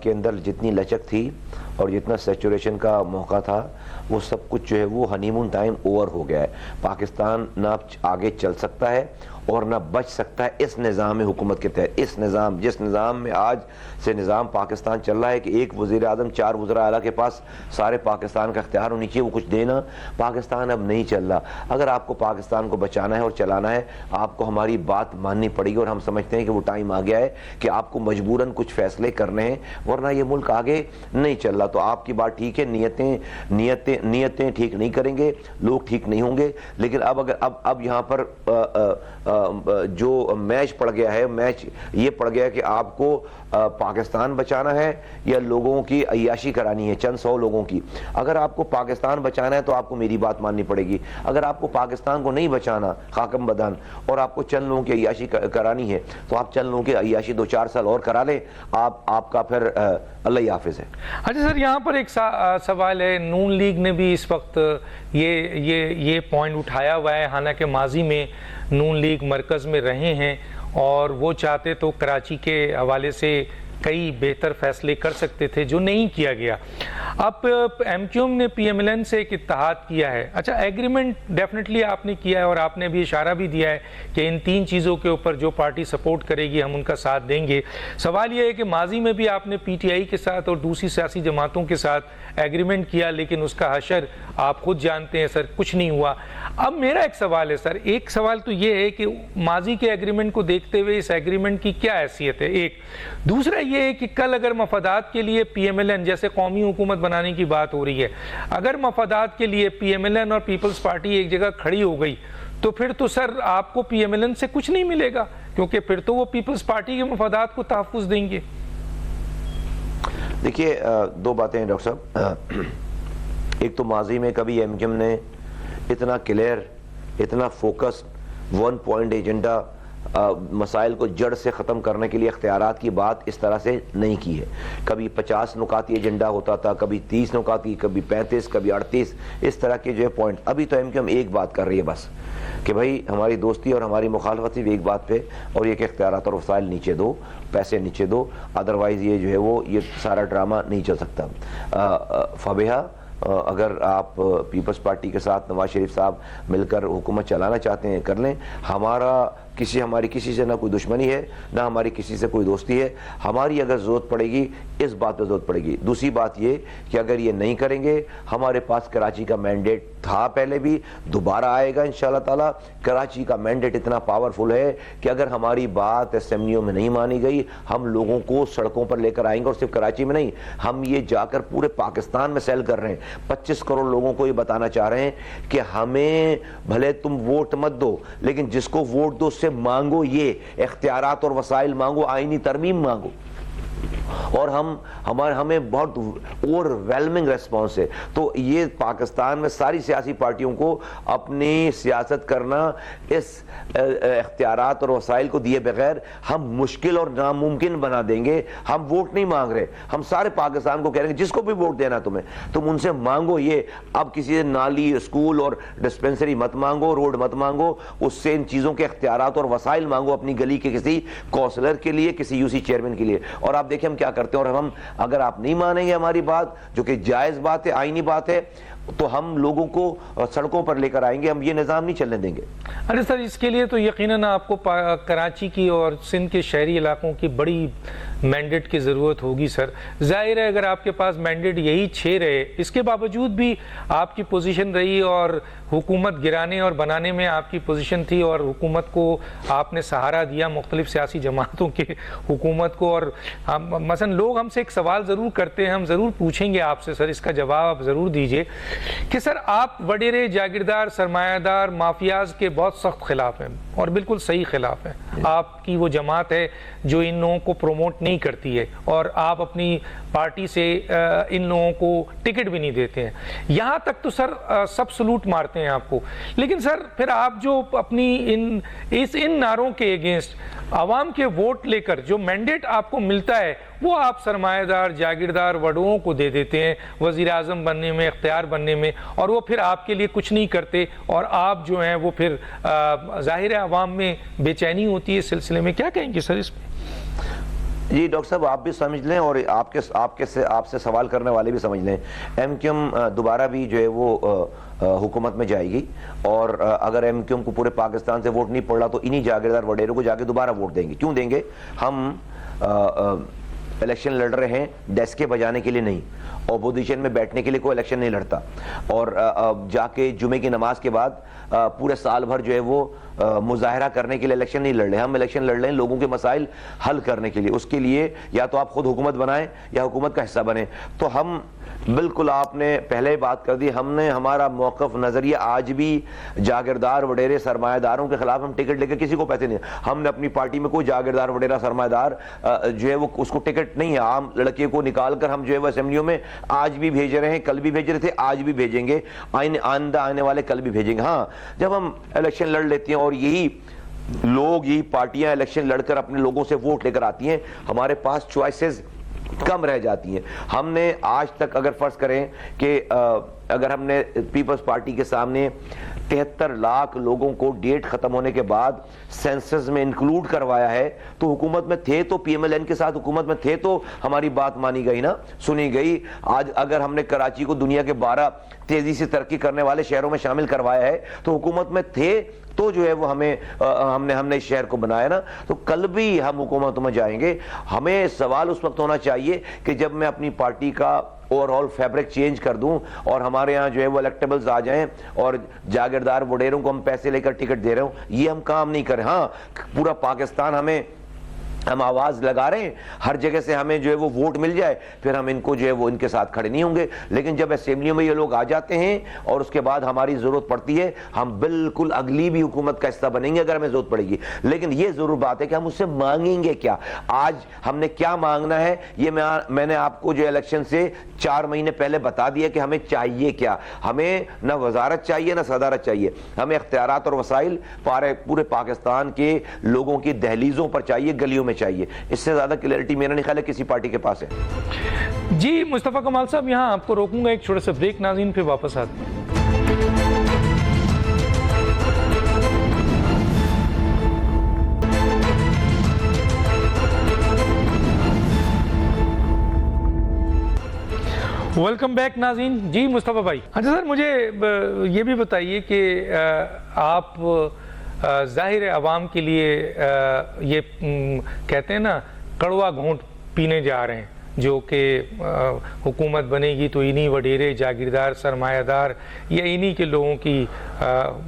کے اندر جتنی لچک تھی اور جتنا سیچوریشن کا موقع تھا وہ سب کچھ جو ہے وہ ہنی مون ٹائم اوور ہو گیا ہے۔ پاکستان نہ آگے چل سکتا ہے اور نہ بچ سکتا ہے اس نظام حکومت کے تحت۔ اس نظام، جس نظام میں آج سے نظام پاکستان چل رہا ہے کہ ایک وزیر اعظم 4 وزراء اعلیٰ کے پاس سارے پاکستان کا اختیار ہونی چاہیے، وہ کچھ دینا، پاکستان اب نہیں چل رہا۔ اگر آپ کو پاکستان کو بچانا ہے اور چلانا ہے، آپ کو ہماری بات ماننی پڑے گی، اور ہم سمجھتے ہیں کہ وہ ٹائم آ گیا ہے کہ آپ کو مجبوراً کچھ فیصلے کرنے ہیں، ورنہ یہ ملک آگے نہیں چل رہا۔ تو آپ کی بات ٹھیک ہے، نیتیں ٹھیک نہیں کریں گے، لوگ ٹھیک نہیں ہوں گے، لیکن اب یہاں پر جو میچ پڑ گیا ہے، میچ یہ پڑ گیا کہ آپ کو پاکستان بچانا ہے یا لوگوں کی عیاشی کرانی ہے، چند 100 لوگوں کی۔ اگر آپ کو پاکستان بچانا ہے تو آپ کو میری بات ماننی پڑے گی، اگر آپ کو پاکستان کو نہیں بچانا خاکم بدن اور آپ کو چند لوگوں کی عیاشی کرانی ہے تو آپ چند لوگوں کی عیاشی 2-4 سال اور کرا لیں، آپ کا پھر اللہ حافظ ہے۔ اچھا سر، یہاں پر ایک سوال ہے، نون لیگ نے بھی اس وقت یہ پوائنٹ اٹھایا ہوا ہے، حالانکہ ماضی میں نون لیگ مرکز میں رہے ہیں اور وہ چاہتے تو کراچی کے حوالے سے کئی بہتر فیصلے کر سکتے تھے جو نہیں کیا گیا۔ اب ایم کیو ایم نے پی ایم ایل این سے ایک اتحاد کیا ہے، اچھا ایگریمنٹ ڈیفینیٹلی آپ نے کیا ہے اور آپ نے بھی اشارہ بھی دیا ہے کہ ان 3 چیزوں کے اوپر جو پارٹی سپورٹ کرے گی ہم ان کا ساتھ دیں گے۔ سوال یہ ہے کہ ماضی میں بھی آپ نے پی ٹی آئی کے ساتھ اور دوسری سیاسی جماعتوں کے ساتھ ایگریمنٹ کیا، لیکن اس کا حشر آپ خود جانتے ہیں سر، کچھ نہیں ہوا۔ اب میرا ایک سوال ہے سر، ایک سوال تو یہ ہے کہ ماضی کے ایگریمنٹ کو دیکھتے ہوئے اس ایگریمنٹ کی کیا حیثیت ہے، ایک دوسرا یہ ہے کہ کل اگر مفادات کے لیے پی ایم ایل این جیسے قومی حکومت بنانے کی بات ہو رہی ہے، اگر مفادات کے لیے پی ایم ایل این اور پیپلز پارٹی ایک جگہ کھڑی ہو گئی تو پھر تو سر آپ کو پی ایم ایل این سے کچھ نہیں ملے گا، کیونکہ پھر تو وہ پیپلز پارٹی کے مفادات کو تحفظ دیں گے۔ دیکھیے 2 باتیں ہیں ڈاکٹر صاحب، ایک تو ماضی میں کبھی ایم کیو ایم نے اتنا کلیئر، اتنا فوکس 1 پوائنٹ ایجنڈا مسائل کو جڑ سے ختم کرنے کے لیے اختیارات کی بات اس طرح سے نہیں کی ہے۔ کبھی 50 نکاتی ایجنڈا ہوتا تھا، کبھی 30 نکاتی، کبھی 35، کبھی 38، اس طرح کے جو ہے پوائنٹ۔ ابھی تو ایم کیو ایم ایک بات کر رہی ہے بس کہ بھائی ہماری دوستی اور ہماری مخالفت صرف ایک بات پہ، اور یہ کہ اختیارات اور وسائل نیچے دو، پیسے نیچے دو، ادروائز یہ جو ہے وہ یہ سارا ڈرامہ نہیں چل سکتا۔ فبیہا اگر آپ پیپلز پارٹی کے ساتھ نواز شریف صاحب مل کر حکومت چلانا چاہتے ہیں کر لیں، ہماری کسی سے نہ کوئی دشمنی ہے، نہ ہماری کسی سے کوئی دوستی ہے۔ ہماری اگر ضرورت پڑے گی اس بات پہ ضرورت پڑے گی۔ دوسری بات یہ کہ اگر یہ نہیں کریں گے، ہمارے پاس کراچی کا مینڈیٹ تھا پہلے بھی، دوبارہ آئے گا انشاءاللہ تعالیٰ۔ کراچی کا مینڈیٹ اتنا پاورفل ہے کہ اگر ہماری بات اسمبلیوں میں نہیں مانی گئی، ہم لوگوں کو سڑکوں پر لے کر آئیں گے، اور صرف کراچی میں نہیں، ہم یہ جا کر پورے پاکستان میں سیل کر رہے ہیں۔ 25 کروڑ لوگوں کو یہ بتانا چاہ رہے ہیں کہ ہمیں بھلے تم ووٹ مت دو، لیکن جس کو ووٹ دو اس سے مانگو، یہ اختیارات اور وسائل مانگو، آئینی ترمیم مانگو۔ اور ہمیں بہت اوور ویلمنگ ریسپانس ہے۔ تو یہ پاکستان میں ساری سیاسی پارٹیوں کو اپنی سیاست کرنا اس اختیارات اور وسائل کو دیے بغیر ہم مشکل اور ناممکن بنا دیں گے۔ ہم ووٹ نہیں مانگ رہے، ہم سارے پاکستان کو کہہ رہے ہیں جس کو بھی ووٹ دینا تمہیں، تم ان سے مانگو یہ۔ اب کسی سے نالی، اسکول اور ڈسپنسری مت مانگو، روڈ مت مانگو، اس سے ان چیزوں کے اختیارات اور وسائل مانگو اپنی گلی کے کسی کونسلر کے لیے، کسی یو سی چیئرمین کے لیے۔ اور آپ دیکھیں ہم کیا کرتے ہیں، اور ہم اگر آپ نہیں مانیں گے ہماری بات، جو کہ جائز بات ہے، آئینی بات ہے، تو ہم لوگوں کو سڑکوں پر لے کر آئیں گے، ہم یہ نظام نہیں چلنے دیں گے۔ ارے سر، اس کے لیے تو یقیناً آپ کو کراچی کی اور سندھ کے شہری علاقوں کی بڑی مینڈیٹ کی ضرورت ہوگی سر۔ ظاہر ہے اگر آپ کے پاس مینڈیٹ یہی 6 رہے، اس کے باوجود بھی آپ کی پوزیشن رہی اور حکومت گرانے اور بنانے میں آپ کی پوزیشن تھی، اور حکومت کو آپ نے سہارا دیا، مختلف سیاسی جماعتوں کے حکومت کو۔ اور مثلا لوگ ہم سے ایک سوال ضرور کرتے ہیں، ہم ضرور پوچھیں گے آپ سے سر، اس کا جواب آپ ضرور دیجئے کہ سر آپ وڈیرے جاگیردار سرمایہ دار مافیاز کے بہت سخت خلاف ہیں اور بالکل صحیح خلاف ہیں. آپ کی وہ جماعت ہے جو ان لوگوں کو پروموٹ نہیں کرتی ہے اور آپ اپنی پارٹی سے ان لوگوں کو ٹکٹ بھی نہیں دیتے ہیں. یہاں تک تو سر سب سلوٹ مارتے ہیں آپ کو, لیکن سر پھر آپ جو اپنی ان نعروں کے اگینسٹ عوام کے ووٹ لے کر جو مینڈیٹ آپ کو ملتا ہے وہ آپ سرمایہ دار جاگیردار وڈوؤں کو دے دیتے ہیں وزیر اعظم بننے میں, اختیار بننے میں, اور وہ پھر آپ کے لیے کچھ نہیں کرتے اور آپ جو ہیں وہ پھر ظاہر عوام میں بے چینی ہوتی ہے اس سلسلے میں. کیا کہیں گے سر اس میں؟ جی ڈاکٹر صاحب آپ بھی سمجھ لیں اور آپ سے سوال کرنے والے بھی سمجھ لیں, ایم کیو ایم دوبارہ بھی جو ہے وہ حکومت میں جائے گی, اور اگر ایم کیو ایم کو پورے پاکستان سے ووٹ نہیں پڑ رہا تو انہی جاگیردار وڈیروں کو جا کے دوبارہ ووٹ دیں گے. کیوں دیں گے؟ ہم الیکشن لڑ رہے ہیں ڈیسکے بجانے کے لیے نہیں, اپوزیشن میں بیٹھنے کے لیے کوئی الیکشن نہیں لڑتا, اور جا کے جمعے کی نماز کے بعد پورے سال بھر جو ہے وہ مظاہرہ کرنے کے لیے الیکشن نہیں لڑ رہے. ہم الیکشن لڑ رہے ہیں لوگوں کے مسائل حل کرنے کے لیے. اس کے لیے یا تو آپ خود حکومت بنائیں یا حکومت کا حصہ بنیں. تو ہم بالکل, آپ نے پہلے بات کر دی, ہم نے ہمارا موقف نظریہ آج بھی جاگیردار وڈیرے سرمایہ داروں کے خلاف, ہم ٹکٹ لے کے کسی کو پیسے نہیں, ہم نے اپنی پارٹی میں کوئی جاگیردار وڈیرا سرمایہ دار جو ہے وہ اس کو ٹکٹ نہیں ہے. عام لڑکے کو نکال کر ہم جو ہے وہ اسمبلیوں میں آج بھی بھیج رہے ہیں, کل بھی بھیج رہے تھے, آج بھی بھیجیں گے, آئندہ آنے والے کل بھی بھیجیں گے. ہاں جب ہم الیکشن لڑ لیتے ہیں اور یہی لوگ, یہی پارٹیاں الیکشن لڑ کر اپنے لوگوں سے ووٹ لے کر آتی ہیں, ہمارے پاس چوائسز کم رہ جاتی ہیں. ہم نے آج تک اگر فرض کریں کہ اگر ہم نے پیپلز پارٹی کے سامنے 73 لاکھ لوگوں کو ڈیٹ ختم ہونے کے بعد سینسس میں انکلوڈ کروایا ہے, تو حکومت میں تھے تو پی ایم ایل این کے ساتھ حکومت میں تھے تو ہماری بات مانی گئی نا, سنی گئی. آج اگر ہم نے کراچی کو دنیا کے 12 تیزی سے ترقی کرنے والے شہروں میں شامل کروایا ہے تو حکومت میں تھے تو جو ہے وہ ہم نے اس شہر کو بنایا نا. تو کل بھی ہم حکومتوں میں جائیں گے. ہمیں سوال اس وقت ہونا چاہیے کہ جب میں اپنی پارٹی کا اوور آل فیبرک چینج کر دوں اور ہمارے ہاں جو ہے وہ الیکٹیبلز آ جائیں اور جاگیردار وڈیروں کو ہم پیسے لے کر ٹکٹ دے رہے ہوں, یہ ہم کام نہیں کریں. ہاں پورا پاکستان ہم آواز لگا رہے ہیں, ہر جگہ سے ہمیں جو ہے وہ ووٹ مل جائے, پھر ہم ان کو جو ہے وہ ان کے ساتھ کھڑے نہیں ہوں گے. لیکن جب اسمبلیوں میں یہ لوگ آ جاتے ہیں اور اس کے بعد ہماری ضرورت پڑتی ہے, ہم بالکل اگلی بھی حکومت کا حصہ بنیں گے اگر ہمیں ضرورت پڑے گی. لیکن یہ ضرور بات ہے کہ ہم اس سے مانگیں گے کیا. آج ہم نے کیا مانگنا ہے یہ میں نے آپ کو جو الیکشن سے 4 مہینے پہلے بتا دیا کہ ہمیں چاہیے کیا. ہمیں نہ وزارت چاہیے نہ صدارت چاہیے, ہمیں اختیارات اور وسائل پورے پاکستان کے لوگوں کی دہلیزوں پر چاہیے, گلیوں میں چاہیے. اس سے زیادہ کلیئرٹی میرا نہیں خیال ہے کسی پارٹی کے پاس ہے. جی مصطفیٰ کمال صاحب, یہاں آپ کو روکوں گا ایک چھوٹا سا بریک, ناظرین پھر واپس آتے ہیں. ویلکم بیک ناظرین. جی مصطفیٰ بھائی, اچھا سر مجھے یہ بھی بتائیے کہ آپ ظاہر عوام کے لیے یہ کہتے ہیں نا کڑوا گھونٹ پینے جا رہے ہیں, جو کہ حکومت بنے گی تو انہی وڈیرے جاگیردار سرمایہ دار یا انہی کے لوگوں کی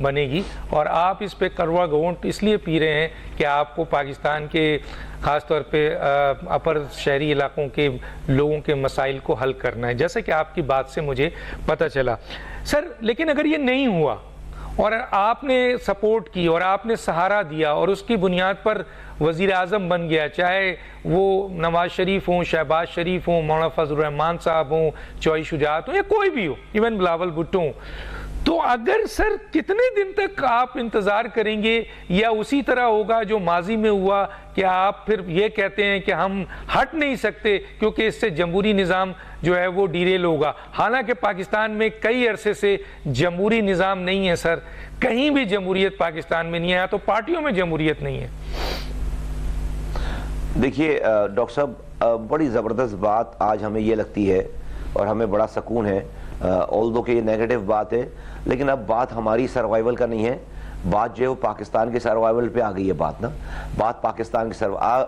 بنے گی, اور آپ اس پہ کڑوا گھونٹ اس لیے پی رہے ہیں کہ آپ کو پاکستان کے خاص طور پہ اپر شہری علاقوں کے لوگوں کے مسائل کو حل کرنا ہے, جیسا کہ آپ کی بات سے مجھے پتہ چلا. سر لیکن اگر یہ نہیں ہوا اور آپ نے سپورٹ کی اور آپ نے سہارا دیا اور اس کی بنیاد پر وزیر اعظم بن گیا, چاہے وہ نواز شریف ہوں, شہباز شریف ہوں, مولانا فضل الرحمان صاحب ہوں, چوئی شجاعت ہوں, یا کوئی بھی ہو, ایون بلاول بھٹو ہوں, تو اگر سر کتنے دن تک آپ انتظار کریں گے, یا اسی طرح ہوگا جو ماضی میں ہوا کہ آپ پھر یہ کہتے ہیں کہ ہم ہٹ نہیں سکتے کیونکہ اس سے جمہوری نظام جو ہے وہ ڈیریل ہوگا. حالانکہ پاکستان میں کئی عرصے سے جمہوری نظام نہیں ہے سر, کہیں بھی جمہوریت پاکستان میں نہیں ہے, تو پارٹیوں میں جمہوریت نہیں ہے. دیکھیے ڈاکٹر صاحب, بڑی زبردست بات آج ہمیں یہ لگتی ہے اور ہمیں بڑا سکون ہے, آلدو کہ یہ نیگیٹو بات ہے, لیکن اب بات ہماری سروائیول کا نہیں ہے, بات جو ہے وہ پاکستان کے سروائیول پہ آ گئی ہے. بات پاکستان کے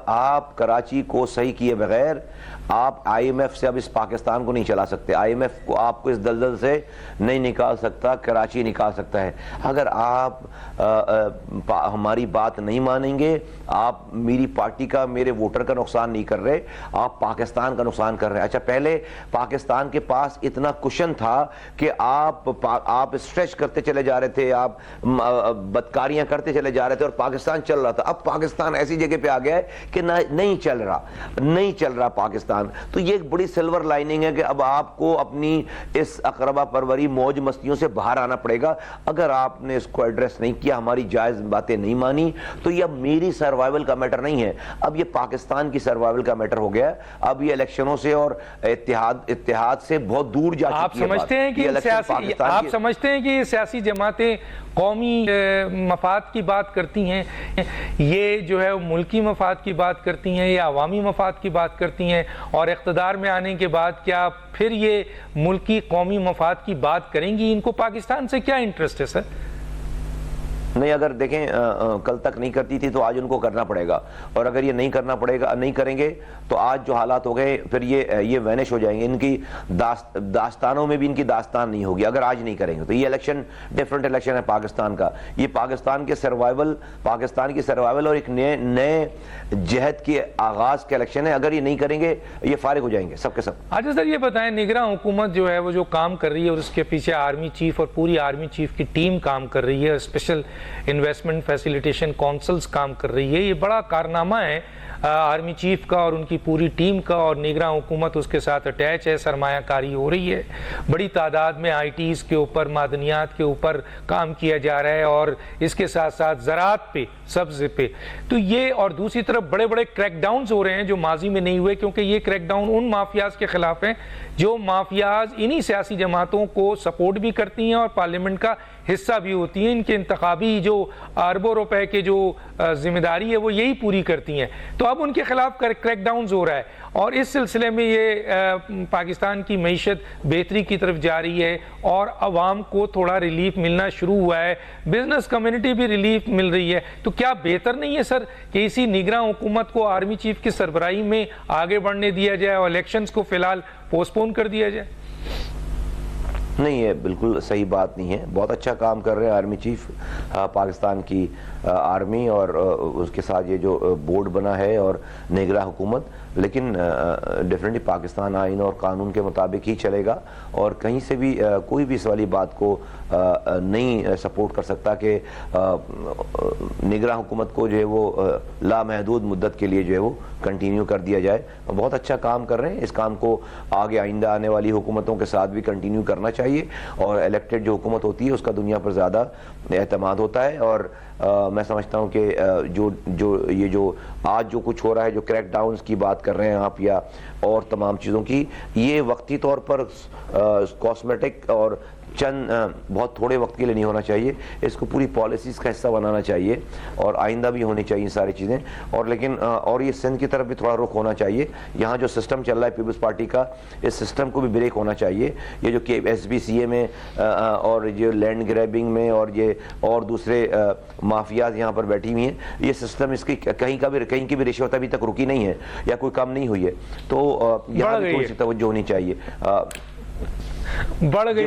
آپ کراچی کو صحیح کیے بغیر آپ آئی ایم ایف سے اب اس پاکستان کو نہیں چلا سکتے. آئی ایم ایف کو آپ کو اس دلدل سے نہیں نکال سکتا, کراچی نکال سکتا ہے. اگر آپ ہماری بات نہیں مانیں گے، آپ میری پارٹی کا، میرے ووٹر کا نقصان نہیں کر رہے، آپ پاکستان کا نقصان کر رہے ہیں۔ اچھا پہلے پاکستان کے پاس اتنا کشن تھا کہ آپ اسٹریچ کرتے چلے جا رہے تھے، آپ بدکاریاں کرتے چلے جا رہے تھے اور پاکستان چل رہا تھا۔ اب پاکستان ایسی جگہ پہ آ گیا ہے کہ نہیں چل رہا پاکستان۔ تو یہ ایک بڑی سلور لائننگ ہے کہ اب آپ کو اپنی اس اقربا پروری موج مستیوں سے باہر آنا پڑے گا۔ اگر آپ نے اس کو ایڈریس نہیں کیا، ہماری جائز باتیں نہیں مانی، تو یہ اب میری سروائیول کا میٹر نہیں ہے، اب یہ پاکستان کی سروائیول کا میٹر ہو گیا ہے۔ اب یہ الیکشنوں سے اور اتحاد سے بہت دور جا چکی ہے۔ آپ سمجھتے ہیں کہ یہ سیاسی جماعتیں قومی مفاد کی بات کرتی ہیں، یہ جو ہے ملکی مفاد کی بات کرتی ہیں یا عوامی مفاد کی بات کرتی ہیں، اور اقتدار میں آنے کے بعد کیا پھر یہ ملکی قومی مفاد کی بات کریں گی؟ ان کو پاکستان سے کیا انٹرسٹ ہے سر؟ نہیں، اگر دیکھیں کل تک نہیں کرتی تھی تو آج ان کو کرنا پڑے گا، اور اگر یہ نہیں کریں گے تو آج جو حالات ہو گئے پھر یہ وینش ہو جائیں گے۔ ان کی داستانوں میں بھی ان کی داستان نہیں ہوگی اگر آج نہیں کریں گے۔ تو یہ الیکشن ڈیفرنٹ الیکشن ہے پاکستان کا، یہ پاکستان کی سروائیول اور ایک نئے جہد کے آغاز کے الیکشن ہے۔ اگر یہ نہیں کریں گے یہ فارغ ہو جائیں گے سب کے سب۔ آج سر یہ بتائیں، نگراں حکومت جو ہے وہ جو کام کر رہی ہے اور اس کے پیچھے آرمی چیف اور پوری آرمی چیف کی ٹیم کام کر رہی ہے، اسپیشل انویسٹمنٹ فیسیلیٹیشن کونسلز کام کر رہی ہے، یہ بڑا کارنامہ ہے آرمی چیف کا اور ان کی پوری ٹیم کا، اور نگراں حکومت اس کے ساتھ اٹیچ ہے، سرمایہ کاری ہو رہی ہے، بڑی تعداد میں آئی ٹیز کے اوپر، معدنیات کے اوپر کام کیا جا رہا ہے، اور اس کے ساتھ ساتھ زراعت پہ، سبز پہ۔ تو یہ، اور دوسری طرف بڑے بڑے کریک ڈاؤنز ہو رہے ہیں جو ماضی میں نہیں ہوئے، کیونکہ یہ کریک ڈاؤن ان مافیاز کے خلاف ہیں جو مافیاز انہی سیاسی جماعتوں کو سپورٹ بھی کرتی ہیں اور پارلیمنٹ کا حصہ بھی ہوتی ہیں، ان کے انتخابی جو اربوں روپے کے جو ذمہ داری ہے وہ یہی پوری کرتی ہیں۔ تو اب ان کے خلاف کریک ڈاؤنز ہو رہا ہے، اور اس سلسلے میں یہ پاکستان کی معیشت بہتری کی طرف جا رہی ہے اور عوام کو تھوڑا ریلیف ملنا شروع ہوا ہے، بزنس کمیونٹی بھی ریلیف مل رہی ہے۔ تو کیا بہتر نہیں ہے سر کہ اسی نگراں حکومت کو آرمی چیف کی سربراہی میں آگے بڑھنے دیا جائے اور الیکشنز کو فی الحال پوسٹ پون کر دیا جائے؟ نہیں، یہ بالکل صحیح بات نہیں ہے، بہت اچھا کام کر رہے ہیں آرمی چیف، پاکستان کی آرمی اور اس کے ساتھ یہ جو بورڈ بنا ہے اور نگراں حکومت، لیکن ڈیفینیٹلی پاکستان آئین اور قانون کے مطابق ہی چلے گا، اور کہیں سے بھی کوئی بھی اس والی بات کو نہیں سپورٹ کر سکتا کہ نگراں حکومت کو جو ہے وہ لامحدود مدت کے لیے جو ہے وہ کنٹینیو کر دیا جائے۔ بہت اچھا کام کر رہے ہیں، اس کام کو آگے آئندہ آنے والی حکومتوں کے ساتھ بھی کنٹینیو کرنا چاہیے، اور الیکٹڈ جو حکومت ہوتی ہے اس کا دنیا پر زیادہ اعتماد ہوتا ہے۔ اور میں سمجھتا ہوں کہ جو آج جو کچھ ہو رہا ہے، جو کریک ڈاؤنز کی بات کر رہے ہیں آپ یا اور تمام چیزوں کی، یہ وقتی طور پر کاسمیٹک اور چند بہت تھوڑے وقت کے لیے نہیں ہونا چاہیے، اس کو پوری پالیسیز کا حصہ بنانا چاہیے، اور آئندہ بھی ہونی چاہیے ساری چیزیں۔ اور لیکن اور یہ سندھ کی طرف بھی تھوڑا رخ ہونا چاہیے، یہاں جو سسٹم چل رہا ہے پیپلز پارٹی کا، اس سسٹم کو بھی بریک ہونا چاہیے۔ یہ جو کہ ایس بی سی اے میں اور یہ لینڈ گریبنگ میں اور یہ اور دوسرے مافیاز یہاں پر بیٹھی ہوئی ہیں، یہ سسٹم اس کی کہیں کی بھی رشوت ابھی تک رکی نہیں ہے یا کوئی کم نہیں ہوئی ہے، تو یہاں بھی تھوڑی سی توجہ ہونی چاہیے۔ بڑھ گئی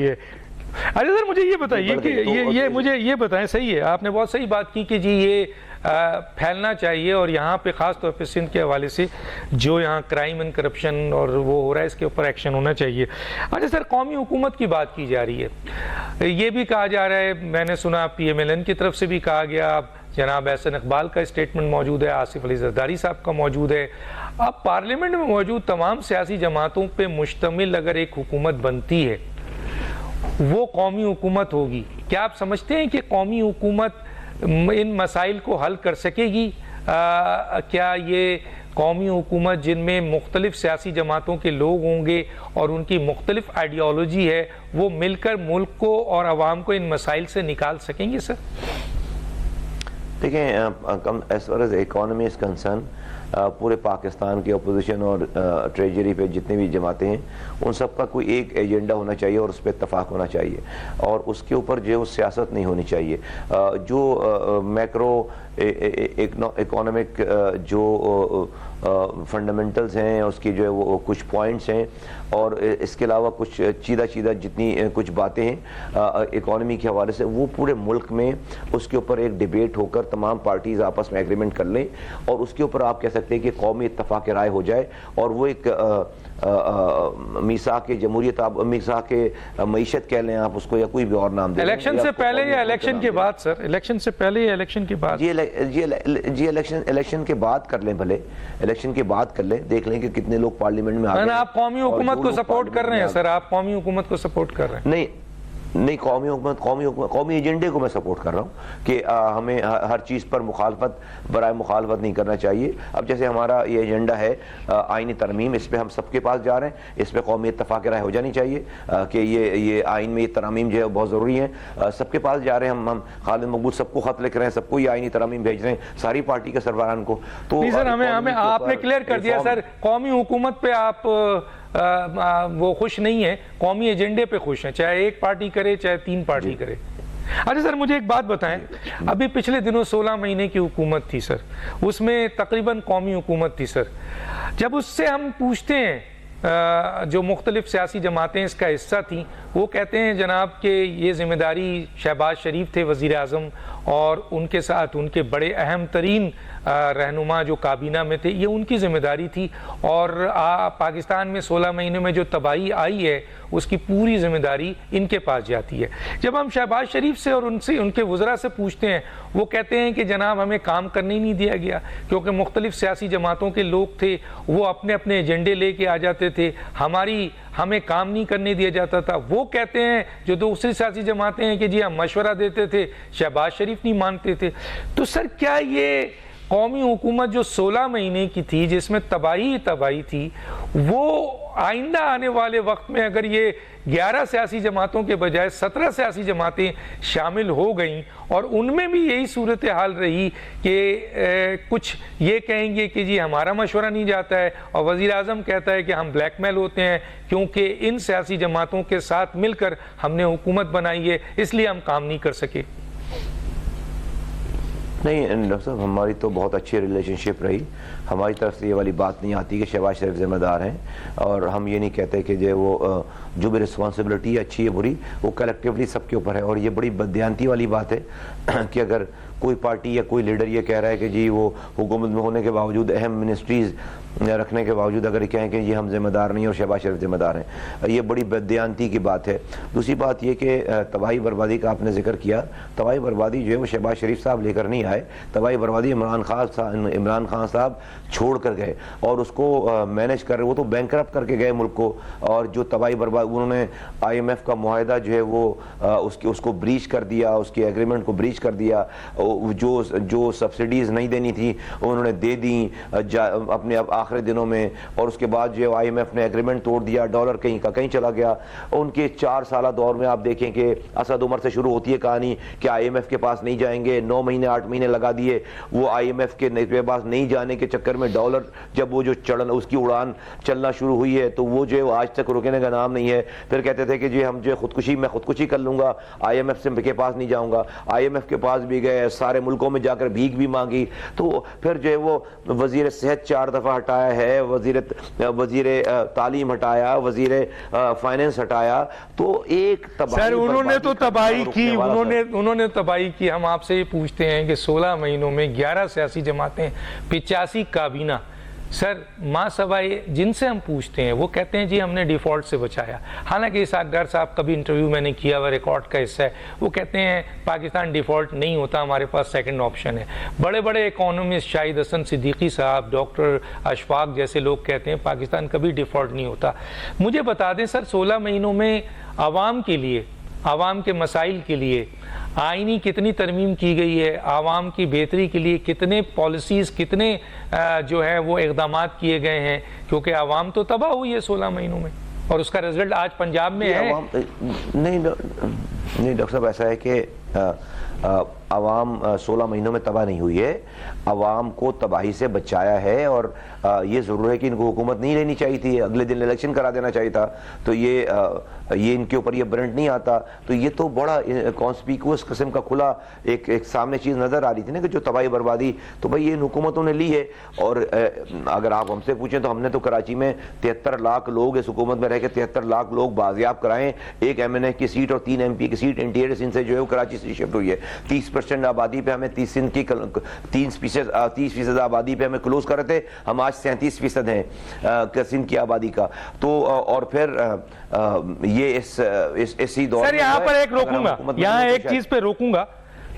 ہے۔ اچھا سر مجھے یہ بتائیے کہ مجھے یہ بتائیں، صحیح ہے، آپ نے بہت صحیح بات کی کہ جی یہ پھیلنا چاہیے، اور یہاں پہ خاص طور پہ سندھ کے حوالے سے جو یہاں کرائم اینڈ کرپشن اور وہ ہو رہا ہے اس کے اوپر ایکشن ہونا چاہیے۔ اچھا سر، قومی حکومت کی بات کی جا رہی ہے، یہ بھی کہا جا رہا ہے، میں نے سنا پی ایم ایل این کی طرف سے بھی کہا گیا، جناب احسن اقبال کا اسٹیٹمنٹ موجود ہے، آصف علی زرداری صاحب کا موجود ہے، اب پارلیمنٹ میں موجود تمام سیاسی جماعتوں پہ مشتمل اگر ایک حکومت بنتی ہے وہ قومی حکومت ہوگی۔ کیا آپ سمجھتے ہیں کہ قومی حکومت ان مسائل کو حل کر سکے گی؟ کیا یہ قومی حکومت جن میں مختلف سیاسی جماعتوں کے لوگ ہوں گے اور ان کی مختلف آئیڈیالوجی ہے، وہ مل کر ملک کو اور عوام کو ان مسائل سے نکال سکیں گے سر؟ دیکھیں، as far as economy is concerned, پورے پاکستان کی اپوزیشن اور ٹریجری پہ جتنے بھی جماعتیں ہیں ان سب کا کوئی ایک ایجنڈا ہونا چاہیے اور اس پہ اتفاق ہونا چاہیے اور اس کے اوپر جو ہے وہ سیاست نہیں ہونی چاہیے. جو میکرو اکانومک جو فنڈامنٹلز ہیں اس کی جو ہے وہ کچھ پوائنٹس ہیں اور اس کے علاوہ کچھ چیدہ جتنی کچھ باتیں ہیں اکانومی کے حوالے سے وہ پورے ملک میں اس کے اوپر ایک ڈیبیٹ ہو کر تمام پارٹیز آپس میں ایگریمنٹ کر لیں اور اس کے اوپر آپ کہہ سکتے ہیں کہ قومی اتفاق رائے ہو جائے اور وہ ایک میثاق جمہوریت میثاق معیشت کہہ لیں آپ اس کو یا کوئی بھی اور نام دیں. الیکشن سے پہلے یا الیکشن کے بعد سر؟ الیکشن سے پہلے یا الیکشن کے بعد؟ جی الیکشن کے بعد کر لیں, بھلے الیکشن کے بعد کر لیں, دیکھ لیں کہ کتنے لوگ پارلیمنٹ میں آ گئے. آپ قومی حکومت کو سپورٹ کر رہے ہیں سر؟ آپ قومی حکومت کو سپورٹ کر رہے ہیں؟ نہیں, قومی ایجنڈے کو میں سپورٹ کر رہا ہوں کہ ہمیں ہر چیز پر مخالفت برائے مخالفت نہیں کرنا چاہیے. اب جیسے ہمارا یہ ایجنڈا ہے آئینی ترمیم, اس پہ ہم سب کے پاس جا رہے ہیں, اس پہ قومی اتفاق رائے ہو جانی چاہیے کہ یہ آئین میں یہ ترامیم جو ہے بہت ضروری ہیں. سب کے پاس جا رہے ہیں, ہم خالد مقبول سب کو خط لکھ رہے ہیں, سب کو یہ آئینی ترامیم بھیج رہے ہیں, ساری پارٹی کے سربراہان کو. تو سر ہمیں آپ نے کلیئر کر دیا سر, قومی حکومت پہ آپ وہ خوش نہیں ہیں, قومی ایجنڈے پہ خوش ہیں, چاہے ایک پارٹی کرے چاہے 3 پارٹی کرے. اچھا سر مجھے ایک بات بتائیں, ابھی پچھلے دنوں 16 مہینے کی حکومت تھی سر, اس میں تقریباً قومی حکومت تھی سر. جب اس سے ہم پوچھتے ہیں جو مختلف سیاسی جماعتیں اس کا حصہ تھیں, وہ کہتے ہیں جناب کہ یہ ذمہ داری شہباز شریف تھے وزیر اعظم اور ان کے ساتھ ان کے بڑے اہم ترین رہنما جو کابینہ میں تھے, یہ ان کی ذمہ داری تھی اور پاکستان میں 16 مہینے میں جو تباہی آئی ہے اس کی پوری ذمہ داری ان کے پاس جاتی ہے. جب ہم شہباز شریف سے اور ان کے وزراء سے پوچھتے ہیں, وہ کہتے ہیں کہ جناب ہمیں کام کرنے ہی نہیں دیا گیا کیونکہ مختلف سیاسی جماعتوں کے لوگ تھے, وہ اپنے اپنے ایجنڈے لے کے آ جاتے تھے, ہمیں کام نہیں کرنے دیا جاتا تھا. وہ کہتے ہیں جو دوسری سیاسی جماعتیں ہیں کہ جی ہم مشورہ دیتے تھے, شہباز شریف نہیں مانتے تھے. تو سر کیا یہ قومی حکومت جو 16 مہینے کی تھی جس میں تباہی تھی, وہ آئندہ آنے والے وقت میں اگر یہ 11 سیاسی جماعتوں کے بجائے 17 سیاسی جماعتیں شامل ہو گئیں اور ان میں بھی یہی صورتحال رہی کہ کچھ یہ کہیں گے کہ جی ہمارا مشورہ نہیں جاتا ہے اور وزیر اعظم کہتا ہے کہ ہم بلیک میل ہوتے ہیں کیونکہ ان سیاسی جماعتوں کے ساتھ مل کر ہم نے حکومت بنائی ہے اس لیے ہم کام نہیں کر سکے. نہیں ڈاکٹر صاحب, ہماری تو بہت اچھی ریلیشن شپ رہی. ہماری طرف سے یہ والی بات نہیں آتی کہ شہباز شریف ذمہ دار ہیں, اور ہم یہ نہیں کہتے کہ جو بھی رسپانسبلٹی ہے اچھی ہے بری وہ کلیکٹیولی سب کے اوپر ہے. اور یہ بڑی بددیانتی والی بات ہے کہ اگر کوئی پارٹی یا کوئی لیڈر یہ کہہ رہا ہے کہ جی وہ حکومت میں ہونے کے باوجود اہم منسٹریز رکھنے کے باوجود اگر یہ کہیں کہ یہ ہم ذمہ دار نہیں اور شہباز شریف ذمہ دار ہیں, یہ بڑی بددیانتی کی بات ہے. دوسری بات یہ کہ تباہی بربادی کا آپ نے ذکر کیا, تباہی بربادی جو ہے وہ شہباز شریف صاحب لے کر نہیں آئے, تباہی بربادی عمران خان صاحب چھوڑ کر گئے اور اس کو مینیج کر رہے. وہ تو بینکرپٹ کر کے گئے ملک کو, اور جو تباہی بربادی انہوں نے IMF کا معاہدہ جو ہے وہ اس کو بریچ کر دیا, اس کے ایگریمنٹ کو بریچ کر دیا. جو سبسڈیز نہیں دینی تھی انہوں نے دے دیں اپنے آخری دنوں میں, اور اس کے بعد جو IMF نے ایگریمنٹ توڑ دیا, ڈالر کہیں کا کہیں چلا گیا. ان کے 4 سالہ دور میں آپ دیکھیں کہ اسد عمر سے شروع ہوتی ہے کہانی کہ IMF کے پاس نہیں جائیں گے, 9 مہینے 8 مہینے لگا دیے. وہ IMF کے پاس نہیں جانے کے چکر میں ڈالر جب وہ جو اس کی اڑان چلنا شروع ہوئی ہے تو وہ جو ہے آج تک رکنے کا نام نہیں ہے. پھر کہتے تھے کہ جی ہم جو میں خودکشی کر لوں گا, IMF سے کے پاس نہیں جاؤں گا. IMF کے پاس بھی گئے, سارے ملکوں میں جا کر بھیک بھی مانگی. تو پھر جو ہے وہ وزیر صحت 4 دفعہ ہٹایا ہے, وزیر تعلیم ہٹایا, وزیر فائننس ہٹایا. تو ایک سر انہوں نے تو تباہی کی, انہوں نے تباہی کی. ہم آپ سے یہ پوچھتے ہیں کہ 16 مہینوں میں 11 سیاسی جماعتیں, 85 کابینہ. سر ماں سوائے جن سے ہم پوچھتے ہیں وہ کہتے ہیں جی ہم نے ڈیفالٹ سے بچایا. حالانکہ اسحاق ڈار صاحب کا بھی انٹرویو میں نے کیا ہوا, ریکارڈ کا حصہ ہے, وہ کہتے ہیں پاکستان ڈیفالٹ نہیں ہوتا, ہمارے پاس سیکنڈ آپشن ہے. بڑے بڑے اکانومسٹ شاہد حسن صدیقی صاحب, ڈاکٹر اشفاق جیسے لوگ کہتے ہیں پاکستان کبھی ڈیفالٹ نہیں ہوتا. مجھے بتا دیں سر 16 مہینوں میں عوام کے لیے, عوام کے مسائل کے لیے آئینی کتنی ترمیم کی گئی ہے, عوام کی بہتری کے لیے کتنے پالیسیز, کتنے جو ہے وہ اقدامات کیے گئے ہیں, کیونکہ عوام تو تباہ ہوئی ہے 16 مہینوں میں اور اس کا رزلٹ آج پنجاب میں ہے. نہیں ڈاکٹر صاحب, ایسا ہے کہ عوام 16 مہینوں میں تباہ نہیں ہوئی ہے، عوام کو تباہی سے بچایا ہے، اور یہ ضرور ہے کہ ان کو حکومت نہیں لینی چاہیے تھی، اگلے دن الیکشن کرا دینا چاہیے تھا، تو یہ ان کے اوپر یہ برنٹ نہیں آتا. تو یہ تو بڑا کانسپیکوس قسم کا کھلا ایک سامنے چیز نظر آ رہی تھی نا کہ جو تباہی بربادی تو بھائی ان حکومتوں نے لی ہے. اور اگر آپ ہم سے پوچھیں تو ہم نے تو کراچی میں 73 لاکھ لوگ اس حکومت میں رہ کے 73 لاکھ لوگ بازیاب کرائیں. ایک ایم این اے کی سیٹ اور 3 ایم پی کی سیٹ انٹیریئر سندھ سے جو ہے وہ کراچی سے شفٹ ہوئی ہے. 30% آبادی پہ ہمیں 30 سندھ کی 30% آبادی پہ ہمیں کلوز کر رہے تھے، ہم آج 37% ہیں سندھ کی آبادی کا. تو اور پھر یہ اسی دور سر یہاں پر ایک روکوں گا، یہاں ایک چیز پہ روکوں گا،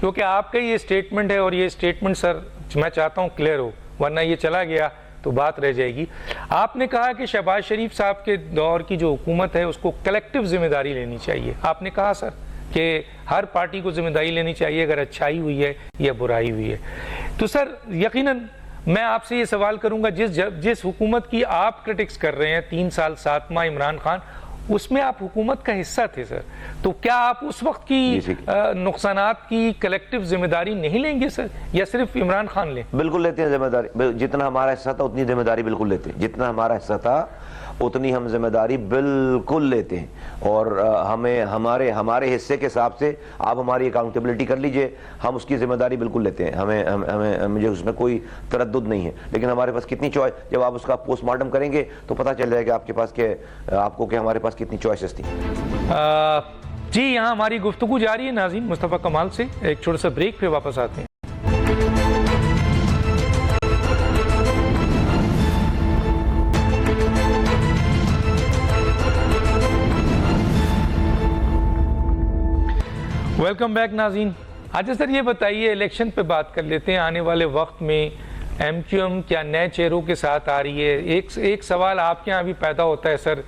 کیونکہ آپ کا یہ سٹیٹمنٹ ہے اور یہ سٹیٹمنٹ سر میں چاہتا ہوں کلیئر ہو، ورنہ یہ چلا گیا تو بات رہ جائے گی. آپ نے کہا کہ شہباز شریف صاحب کے دور کی جو حکومت ہے اس کو کلیکٹیو ذمہ داری لینی چاہیے. آپ نے کہا سر کہ ہر پارٹی کو ذمہ داری لینی چاہیے اگر اچھائی ہوئی ہے یا برائی ہوئی ہے. تو سر یقیناً میں آپ سے یہ سوال کروں گا، جس حکومت کی آپ کرٹکس کر رہے ہیں 3 سال 7 ماہ عمران خان، اس میں آپ حکومت کا حصہ تھے سر، تو کیا آپ اس وقت کی نقصانات کی کلیکٹیو ذمہ داری نہیں لیں گے سر، یا صرف عمران خان لیں؟ بالکل لیتے ہیں ذمہ داری، جتنا ہمارا حصہ تھا اتنی ذمہ داری بالکل لیتے ہیں، جتنا ہمارا حصہ تھا اتنی ہم ذمہ داری بالکل لیتے ہیں. اور ہمیں ہمارے حصے کے حساب سے آپ ہماری اکاؤنٹیبلٹی کر لیجئے، ہم اس کی ذمہ داری بالکل لیتے ہیں. ہمیں مجھے اس میں کوئی تردد نہیں ہے. لیکن ہمارے پاس کتنی چوائس، جب آپ اس کا پوسٹ مارٹم کریں گے تو پتہ چل جائے گا آپ کے پاس کہ آپ کو کہ ہمارے پاس کتنی چوائسز تھیں. جی یہاں ہماری گفتگو جاری ہے ناظرین مصطفیٰ کمال سے. ایک چھوٹا سا بریک پہ واپس آتے ہیں. ویلکم بیک ناظرین. آج سر یہ بتائیے، الیکشن پہ بات کر لیتے ہیں. آنے والے وقت میں ایم کیو ایم کیا نئے چہروں کے ساتھ آ رہی ہے؟ ایک سوال آپ کے یہاں بھی پیدا ہوتا ہے سر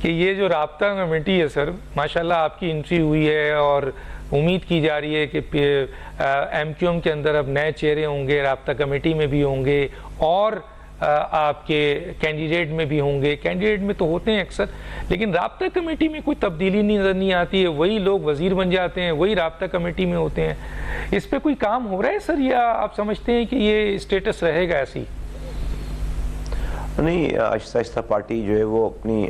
کہ یہ جو رابطہ کمیٹی ہے سر، ماشاءاللہ آپ کی انٹری ہوئی ہے اور امید کی جا رہی ہے کہ ایم کیو ایم کے اندر اب نئے چہرے ہوں گے، رابطہ کمیٹی میں بھی ہوں گے اور آپ کے کینڈیڈیٹ میں بھی ہوں گے. کینڈیڈیٹ میں تو ہوتے ہیں اکثر، لیکن رابطہ کمیٹی میں کوئی تبدیلی نظر نہیں آتی ہے. وہی لوگ وزیر بن جاتے ہیں، وہی رابطہ کمیٹی میں ہوتے ہیں. اس پہ کوئی کام ہو رہا ہے سر، یا آپ سمجھتے ہیں کہ یہ اسٹیٹس رہے گا ایسی؟ نہیں، آہستہ آہستہ پارٹی جو ہے وہ اپنی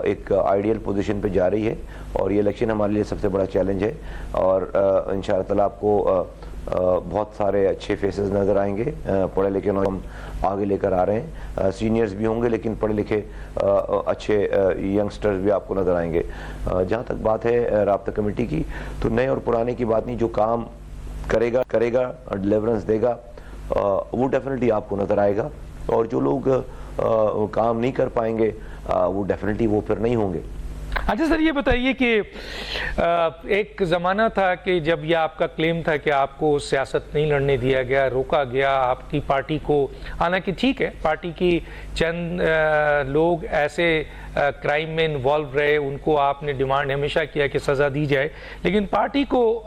ایک آئیڈیل پوزیشن پہ جا رہی ہے، اور یہ الیکشن ہمارے لیے سب سے بڑا چیلنج ہے. اور انشاءاللہ تعالیٰ آپ کو بہت سارے اچھے فیسز نظر آئیں گے. پڑھے لکھے ہم آگے لے کر آ رہے ہیں، سینئرز بھی ہوں گے لیکن پڑھے لکھے اچھے ینگسٹرز بھی آپ کو نظر آئیں گے. جہاں تک بات ہے رابطہ کمیٹی کی، تو نئے اور پرانے کی بات نہیں، جو کام کرے گا ڈیلیورنس دے گا وہ ڈیفینیٹلی آپ کو نظر آئے گا. اور جو لوگ کام نہیں کر پائیں گے وہ ڈیفینیٹلی وہ پھر نہیں ہوں گے. اچھا سر یہ بتائیے کہ ایک زمانہ تھا کہ جب یہ آپ کا کلیم تھا کہ آپ کو سیاست نہیں لڑنے دیا گیا، روکا گیا آپ کی پارٹی کو. حالانکہ ٹھیک ہے، پارٹی کی چند لوگ ایسے کرائم میں انوالو رہے، ان کو آپ نے ڈیمانڈ ہمیشہ کیا کہ سزا دی جائے، لیکن پارٹی کو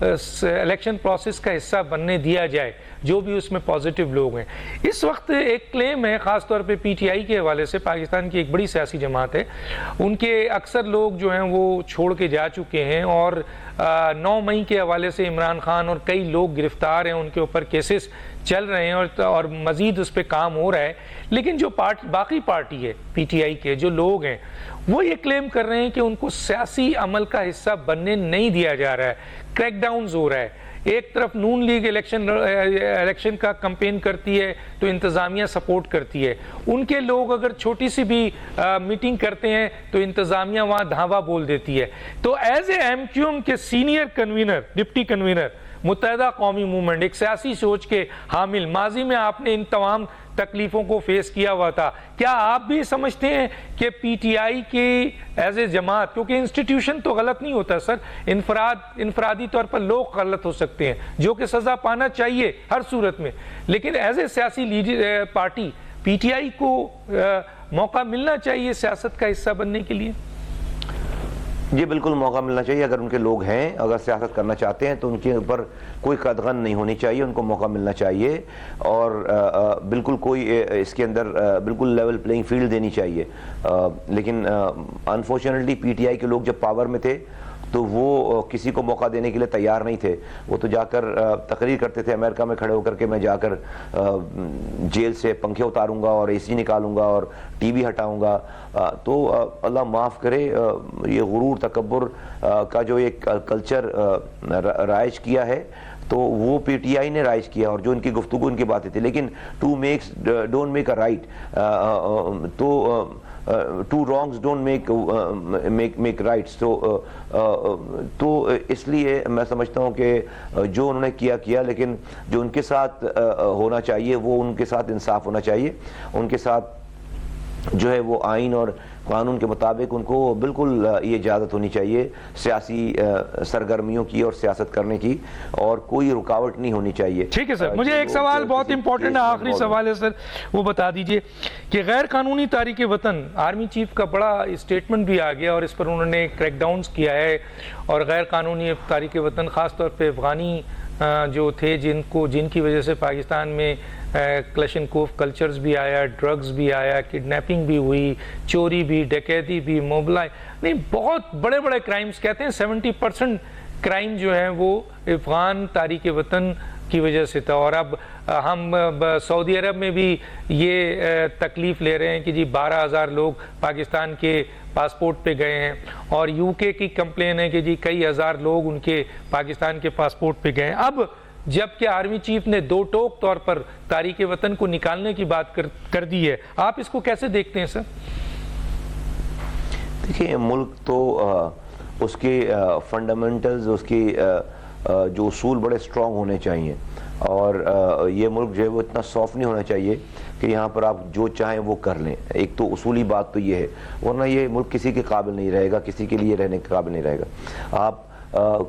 الیکشن پروسیس کا حصہ بننے دیا جائے جو بھی اس میں پازیٹیو لوگ ہیں. اس وقت ایک کلیم ہے خاص طور پہ پی ٹی آئی کے حوالے سے، پاکستان کی ایک بڑی سیاسی جماعت ہے، ان کے اکثر لوگ جو ہیں وہ چھوڑ کے جا چکے ہیں، اور 9 مئی کے حوالے سے عمران خان اور کئی لوگ گرفتار ہیں، ان کے اوپر کیسز چل رہے ہیں اور مزید اس پہ کام ہو رہا ہے. لیکن جو باقی پارٹی ہے پی ٹی آئی کے جو لوگ ہیں وہ یہ کلیم کر رہے ہیں کہ ان کو سیاسی عمل کا حصہ بننے نہیں دیا جا رہا ہے. کریک ڈاؤنز ہو رہا ہے. ایک طرف نون لیگ الیکشن کا کمپین کرتی ہے تو انتظامیہ سپورٹ کرتی ہے. ان کے لوگ اگر چھوٹی سی بھی میٹنگ کرتے ہیں تو انتظامیہ وہاں دھاوا بول دیتی ہے. تو as a M Q M کے senior convener, deputy convener, Muttahida Qaumi movement, ایک سیاسی سوچ کے حامل، ماضی میں آپ نے ان تمام تکلیفوں کو فیس کیا ہوا تھا، کیا آپ بھی سمجھتے ہیں کہ پی ٹی آئی کی ایز اے جماعت، کیونکہ انسٹیٹیوشن تو غلط نہیں ہوتا سر، انفرادی طور پر لوگ غلط ہو سکتے ہیں جو کہ سزا پانا چاہیے ہر صورت میں، لیکن ایز اے سیاسی پارٹی پی ٹی آئی کو موقع ملنا چاہیے سیاست کا حصہ بننے کے لیے؟ یہ بالکل موقع ملنا چاہیے. اگر ان کے لوگ ہیں، اگر سیاست کرنا چاہتے ہیں تو ان کے اوپر کوئی قدغن نہیں ہونی چاہیے، ان کو موقع ملنا چاہیے، اور بالکل کوئی اس کے اندر بالکل لیول پلینگ فیلڈ دینی چاہیے. لیکن انفارچونیٹلی پی ٹی آئی کے لوگ جب پاور میں تھے تو وہ کسی کو موقع دینے کے لیے تیار نہیں تھے. وہ تو جا کر تقریر کرتے تھے امریکہ میں کھڑے ہو کر کے میں جا کر جیل سے پنکھے اتاروں گا اور اے سی نکالوں گا اور ٹی وی ہٹاؤں گا. تو اللہ معاف کرے یہ غرور تکبر کا جو ایک کلچر رائج کیا ہے تو وہ پی ٹی آئی نے رائج کیا اور جو ان کی گفتگو ان کی باتیں تھی. لیکن ڈونٹ میک اے رائٹ, تو two wrongs don't make rights. تو اس لیے میں سمجھتا ہوں کہ جو انہوں نے کیا لیکن جو ان کے ساتھ ہونا چاہیے وہ ان کے ساتھ انصاف ہونا چاہیے. ان کے ساتھ جو ہے وہ آئین اور قانون کے مطابق ان کو بالکل یہ اجازت ہونی چاہیے سیاسی سرگرمیوں کی اور سیاست کرنے کی, اور کوئی رکاوٹ نہیں ہونی چاہیے. ٹھیک ہے سر, مجھے ایک سوال بہت امپورٹنٹ ہے, آخری سوال ہے سر, وہ بتا دیجئے کہ غیر قانونی تاریک وطن, آرمی چیف کا بڑا اسٹیٹمنٹ بھی آ گیا اور اس پر انہوں نے کریک ڈاؤنز کیا ہے, اور غیر قانونی تاریک وطن خاص طور پہ افغانی جو تھے جن کی وجہ سے پاکستان میں کلشن کوف کلچرز بھی آیا, ڈرگز بھی آیا, کڈنیپنگ بھی ہوئی, چوری بھی, ڈکیتی بھی, موبلائی, نہیں بہت بڑے بڑے کرائمز, کہتے ہیں 70% کرائم جو ہیں وہ افغان تاریک وطن کی وجہ سے تھا. اور اب ہم سعودی عرب میں بھی یہ تکلیف لے رہے ہیں کہ جی 12,000 لوگ پاکستان کے پاسپورٹ پہ گئے ہیں, اور یو کے کی کمپلین ہے کہ جی کئی ہزار لوگ ان کے پاکستان کے پاسپورٹ پہ گئے ہیں. اب جبکہ آرمی چیف نے دو ٹوک طور پر تاریک وطن کو نکالنے کی بات کر دی ہے, آپ اس کو کیسے دیکھتے ہیں سر؟ دیکھیں ملک تو اس کے فنڈامنٹلز, اس کی جو اصول بڑے اسٹرانگ ہونے چاہیے, اور یہ ملک جو ہے وہ اتنا سافٹ نہیں ہونا چاہیے کہ یہاں پر آپ جو چاہیں وہ کر لیں. ایک تو اصولی بات تو یہ ہے, ورنہ یہ ملک کسی کے قابل نہیں رہے گا, کسی کے لیے رہنے کے قابل نہیں رہے گا. آپ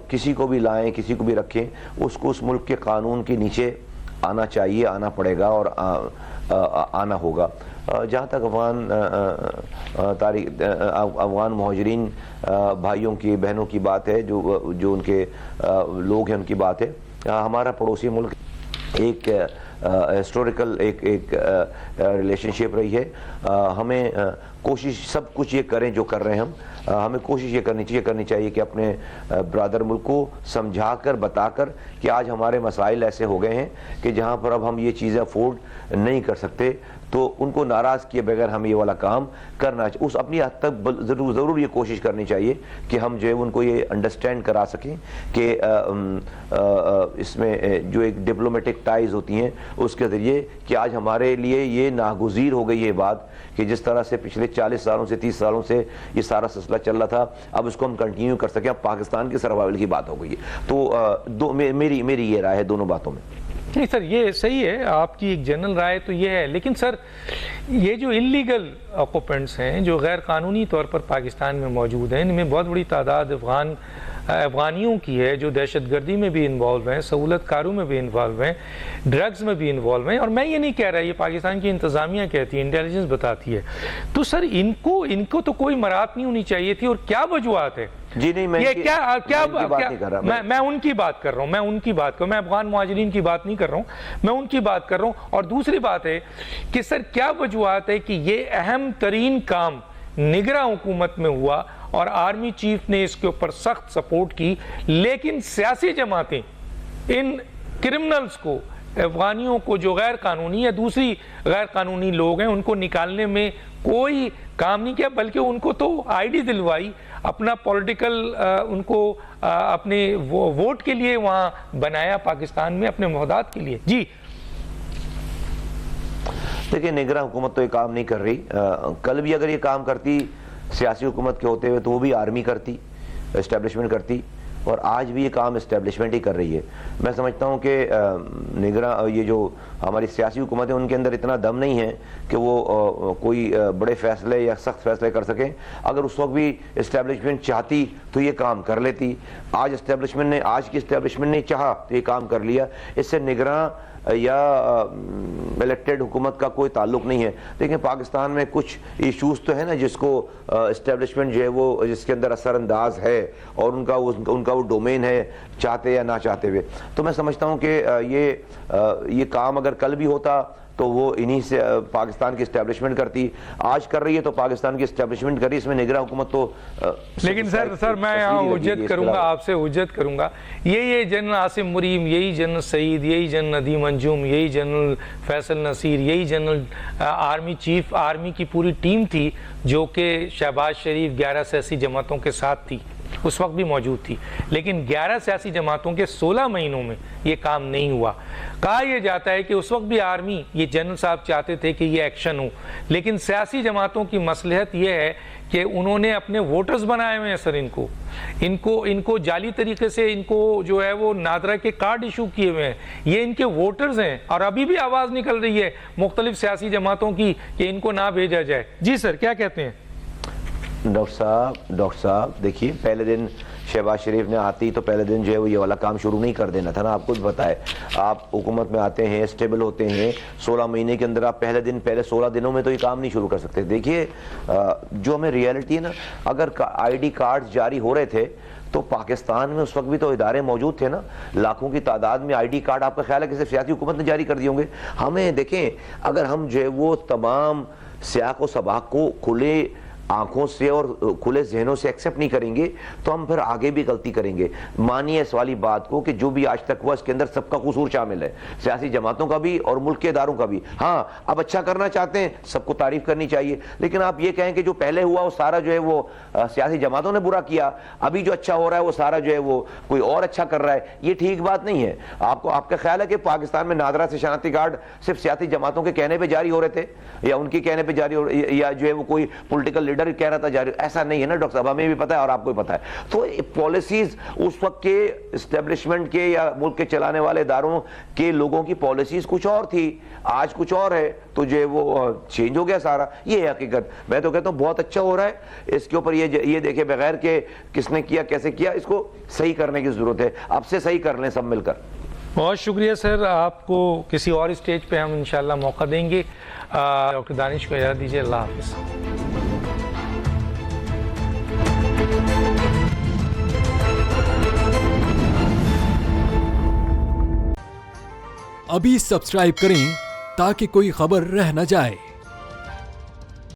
کسی کو بھی لائیں, کسی کو بھی رکھیں, اس کو اس ملک کے قانون کے نیچے آنا چاہیے, آنا پڑے گا اور آنا ہوگا. جہاں تک افغان مہاجرین بھائیوں کی بہنوں کی بات ہے, جو ان کے لوگ ہیں ان کی بات ہے, ہمارا پڑوسی ملک ایک ہسٹوریکل ایک ریلیشن شپ رہی ہے. ہمیں کوشش سب کچھ یہ کریں جو کر رہے ہیں ہمیں کوشش یہ کرنی چاہیے کہ اپنے برادر ملک کو سمجھا کر بتا کر کہ آج ہمارے مسائل ایسے ہو گئے ہیں کہ جہاں پر اب ہم یہ چیزیں افورڈ نہیں کر سکتے, تو ان کو ناراض کیے بغیر ہم یہ والا کام کرنا چاہیے. اس اپنی حد تک ضرور یہ کوشش کرنی چاہیے کہ ہم جو ہے ان کو یہ انڈرسٹینڈ کرا سکیں کہ اس میں جو ایک ڈپلومیٹک ٹائز ہوتی ہیں اس کے ذریعے کہ آج ہمارے لیے یہ ناگزیر ہو گئی یہ بات کہ جس طرح سے پچھلے 40 سالوں سے 30 سالوں سے یہ سارا سلسلہ چل رہا تھا, اب اس کو ہم کنٹینیو کر سکیں. اب پاکستان کے سروائیول کی بات ہو گئی ہے. تو میری یہ رائے ہے دونوں باتوں میں. نہیں سر, یہ صحیح ہے, آپ کی ایک جنرل رائے تو یہ ہے, لیکن سر یہ جو انلیگل آکوپینٹس ہیں جو غیر قانونی طور پر پاکستان میں موجود ہیں, ان میں بہت بڑی تعداد افغانیوں کی ہے جو دہشت گردی میں بھی انوالو ہیں, سہولت کاروں میں بھی انوالو ہیں, ڈرگز میں بھی انوالو ہیں. اور میں یہ نہیں کہہ رہا, یہ پاکستان کی انتظامیہ کہتی ہے, انٹیلیجنس بتاتی ہے. تو سر ان کو تو کوئی مراعات نہیں ہونی چاہیے تھی, اور کیا وجوہات ہے؟ جی نہیں, میں ان کی بات کر رہا ہوں, میں افغان مہاجرین کی بات نہیں کر رہا ہوں, میں ان کی بات کر رہا ہوں. اور دوسری بات ہے کہ سر کیا وجوہات ہے کہ یہ اہم ترین کام نگراں حکومت میں ہوا اور آرمی چیف نے اس کے اوپر سخت سپورٹ کی, لیکن سیاسی جماعتیں ان کرمنلز کو, افغانیوں کو جو غیر قانونی یا دوسری غیر قانونی لوگ ہیں, ان کو نکالنے میں کوئی کام نہیں کیا, بلکہ ان کو تو آئی ڈی دلوائی, اپنا پولیٹیکل ان کو اپنے ووٹ کے لیے وہاں بنایا پاکستان میں, اپنے مفادات کے لیے. جی دیکھیں, نگراں حکومت تو یہ کام نہیں کر رہی. کل بھی اگر یہ کام کرتی سیاسی حکومت کے ہوتے ہوئے تو وہ بھی آرمی کرتی, اسٹیبلشمنٹ کرتی, اور آج بھی یہ کام اسٹیبلشمنٹ ہی کر رہی ہے. میں سمجھتا ہوں کہ نگراں یہ جو ہماری سیاسی حکومت ہے ان کے اندر اتنا دم نہیں ہے کہ وہ کوئی بڑے فیصلے یا سخت فیصلے کر سکیں. اگر اس وقت بھی اسٹیبلشمنٹ چاہتی تو یہ کام کر لیتی. آج کی اسٹیبلشمنٹ نے چاہا تو یہ کام کر لیا. اس سے نگراں یا الیکٹڈ حکومت کا کوئی تعلق نہیں ہے. دیکھیں پاکستان میں کچھ ایشوز تو ہے نا جس کو اسٹیبلشمنٹ جو ہے وہ جس کے اندر اثر انداز ہے اور ان کا وہ ڈومین ہے, چاہتے یا نہ چاہتے ہوئے. تو میں سمجھتا ہوں کہ یہ کام اگر کل بھی ہوتا تو وہ انہی سے پاکستان کی اسٹیبلشمنٹ کرتی. آج کر رہی ہے تو پاکستان کی اسٹیبلشمنٹ کری, اس میں نگراں حکومت تو لیکن سر میں یہاں حجت کروں گا, آپ سے حجت کروں گا, یہ جنرل عاصم مریم, یہی جنرل سعید, یہی جنرل ندیم انجم, یہی جنرل فیصل نصیر, یہی جنرل آرمی چیف آرمی کی پوری ٹیم تھی جو کہ شہباز شریف 11 سیاسی جماعتوں کے ساتھ تھی, اس وقت بھی موجود تھی. لیکن 11 سیاسی جماعتوں کے 16 مہینوں میں یہ کام نہیں ہوا. کہا یہ جاتا ہے کہ اس وقت بھی آرمی, یہ جنرل صاحب چاہتے تھے کہ یہ ایکشن ہو, لیکن سیاسی جماعتوں کی مصلحت یہ ہے کہ انہوں نے اپنے ووٹرز بنائے ہوئے ہیں سر, ان کو جعلی طریقے سے ان کو جو ہے وہ نادرہ کے کارڈ ایشو کیے ہوئے ہیں, یہ ان کے ووٹرز ہیں, اور ابھی بھی آواز نکل رہی ہے مختلف سیاسی جماعتوں کی کہ ان کو نہ بھیجا جائے. جی سر, کیا کہتے ہیں؟ ڈاکٹر صاحب دیکھیے, پہلے دن شہباز شریف نے آتی تو پہلے دن جو ہے وہ یہ والا کام شروع نہیں کر دینا تھا نا. آپ کو بھی پتا ہے, آپ حکومت میں آتے ہیں, اسٹیبل ہوتے ہیں, 16 مہینے کے اندر آپ پہلے 16 دنوں میں تو یہ کام نہیں شروع کر سکتے. دیکھیے جو ہمیں ریئلٹی ہے نا, اگر آئی ڈی کارڈ جاری ہو رہے تھے تو پاکستان میں اس وقت بھی تو ادارے موجود تھے نا, لاکھوں کی تعداد میں آئی ڈی کارڈ آپ کا خیال ہے کہ صرف سیاسی حکومت نے جاری کر دیے ہوں گے؟ ہمیں دیکھیں, اگر ہم جو ہے وہ تمام سیاق و سباق کو کھلے آنکھوں سے اور کھلے ذہنوں سے ایکسیپٹ نہیں کریں گے تو ہم پھر آگے بھی غلطی کریں گے. مانیے اس والی بات کو کہ جو بھی آج تک ہوا اس کے اندر سب کا قصور شامل ہے, سیاسی جماعتوں کا بھی اور ملک کے اداروں کا بھی. ہاں اب اچھا کرنا چاہتے ہیں, سب کو تعریف کرنی چاہیے, لیکن آپ یہ کہیں کہ جو پہلے ہوا وہ سارا جو ہے وہ سیاسی جماعتوں نے برا کیا, ابھی جو اچھا ہو رہا ہے وہ سارا جو ہے وہ کوئی اور اچھا کر رہا ہے, یہ ٹھیک بات نہیں ہے. آپ کا خیال ہے کہ پاکستان میں نادرہ سے شناختی کارڈ صرف سیاسی جماعتوں کے کہنے پہ جاری ہو رہے تھے, یا ان کے کہنے پہ جاری ہو رہے, یا جو ہے وہ کوئی پولیٹیکل لیڈر کہہ رہا تھا جاری؟ ایسا نہیں ہے نا ڈاکٹر صاحب, ہمیں بھی پتا ہے اور آپ کو بھی پتا ہے. تو پالیسیز اس وقت کے اسٹیبلشمنٹ کے یا ملک کے چلانے والے اداروں کے لوگوں کی پالیسیز کچھ اور تھی, آج کچھ اور ہے, تو جو ہے وہ چینج ہو گیا سارا. یہ ہے حقیقت. میں تو کہتا ہوں بہت اچھا ہو رہا ہے, اس کے اوپر یہ دیکھیں بغیر کہ کس نے کیا کیسے کیا, اس کو صحیح کرنے کی ضرورت ہے. اب سے صحیح کر لیں سب مل کر. بہت شکریہ سر, آپ کو کسی اور اسٹیج پہ ہم انشاءاللہ موقع دیں گے. ڈاکٹر دانش کو اجازت دیجیے, اللہ حافظ. ابھی سبسکرائب کریں تاکہ کوئی خبر رہ نہ جائے.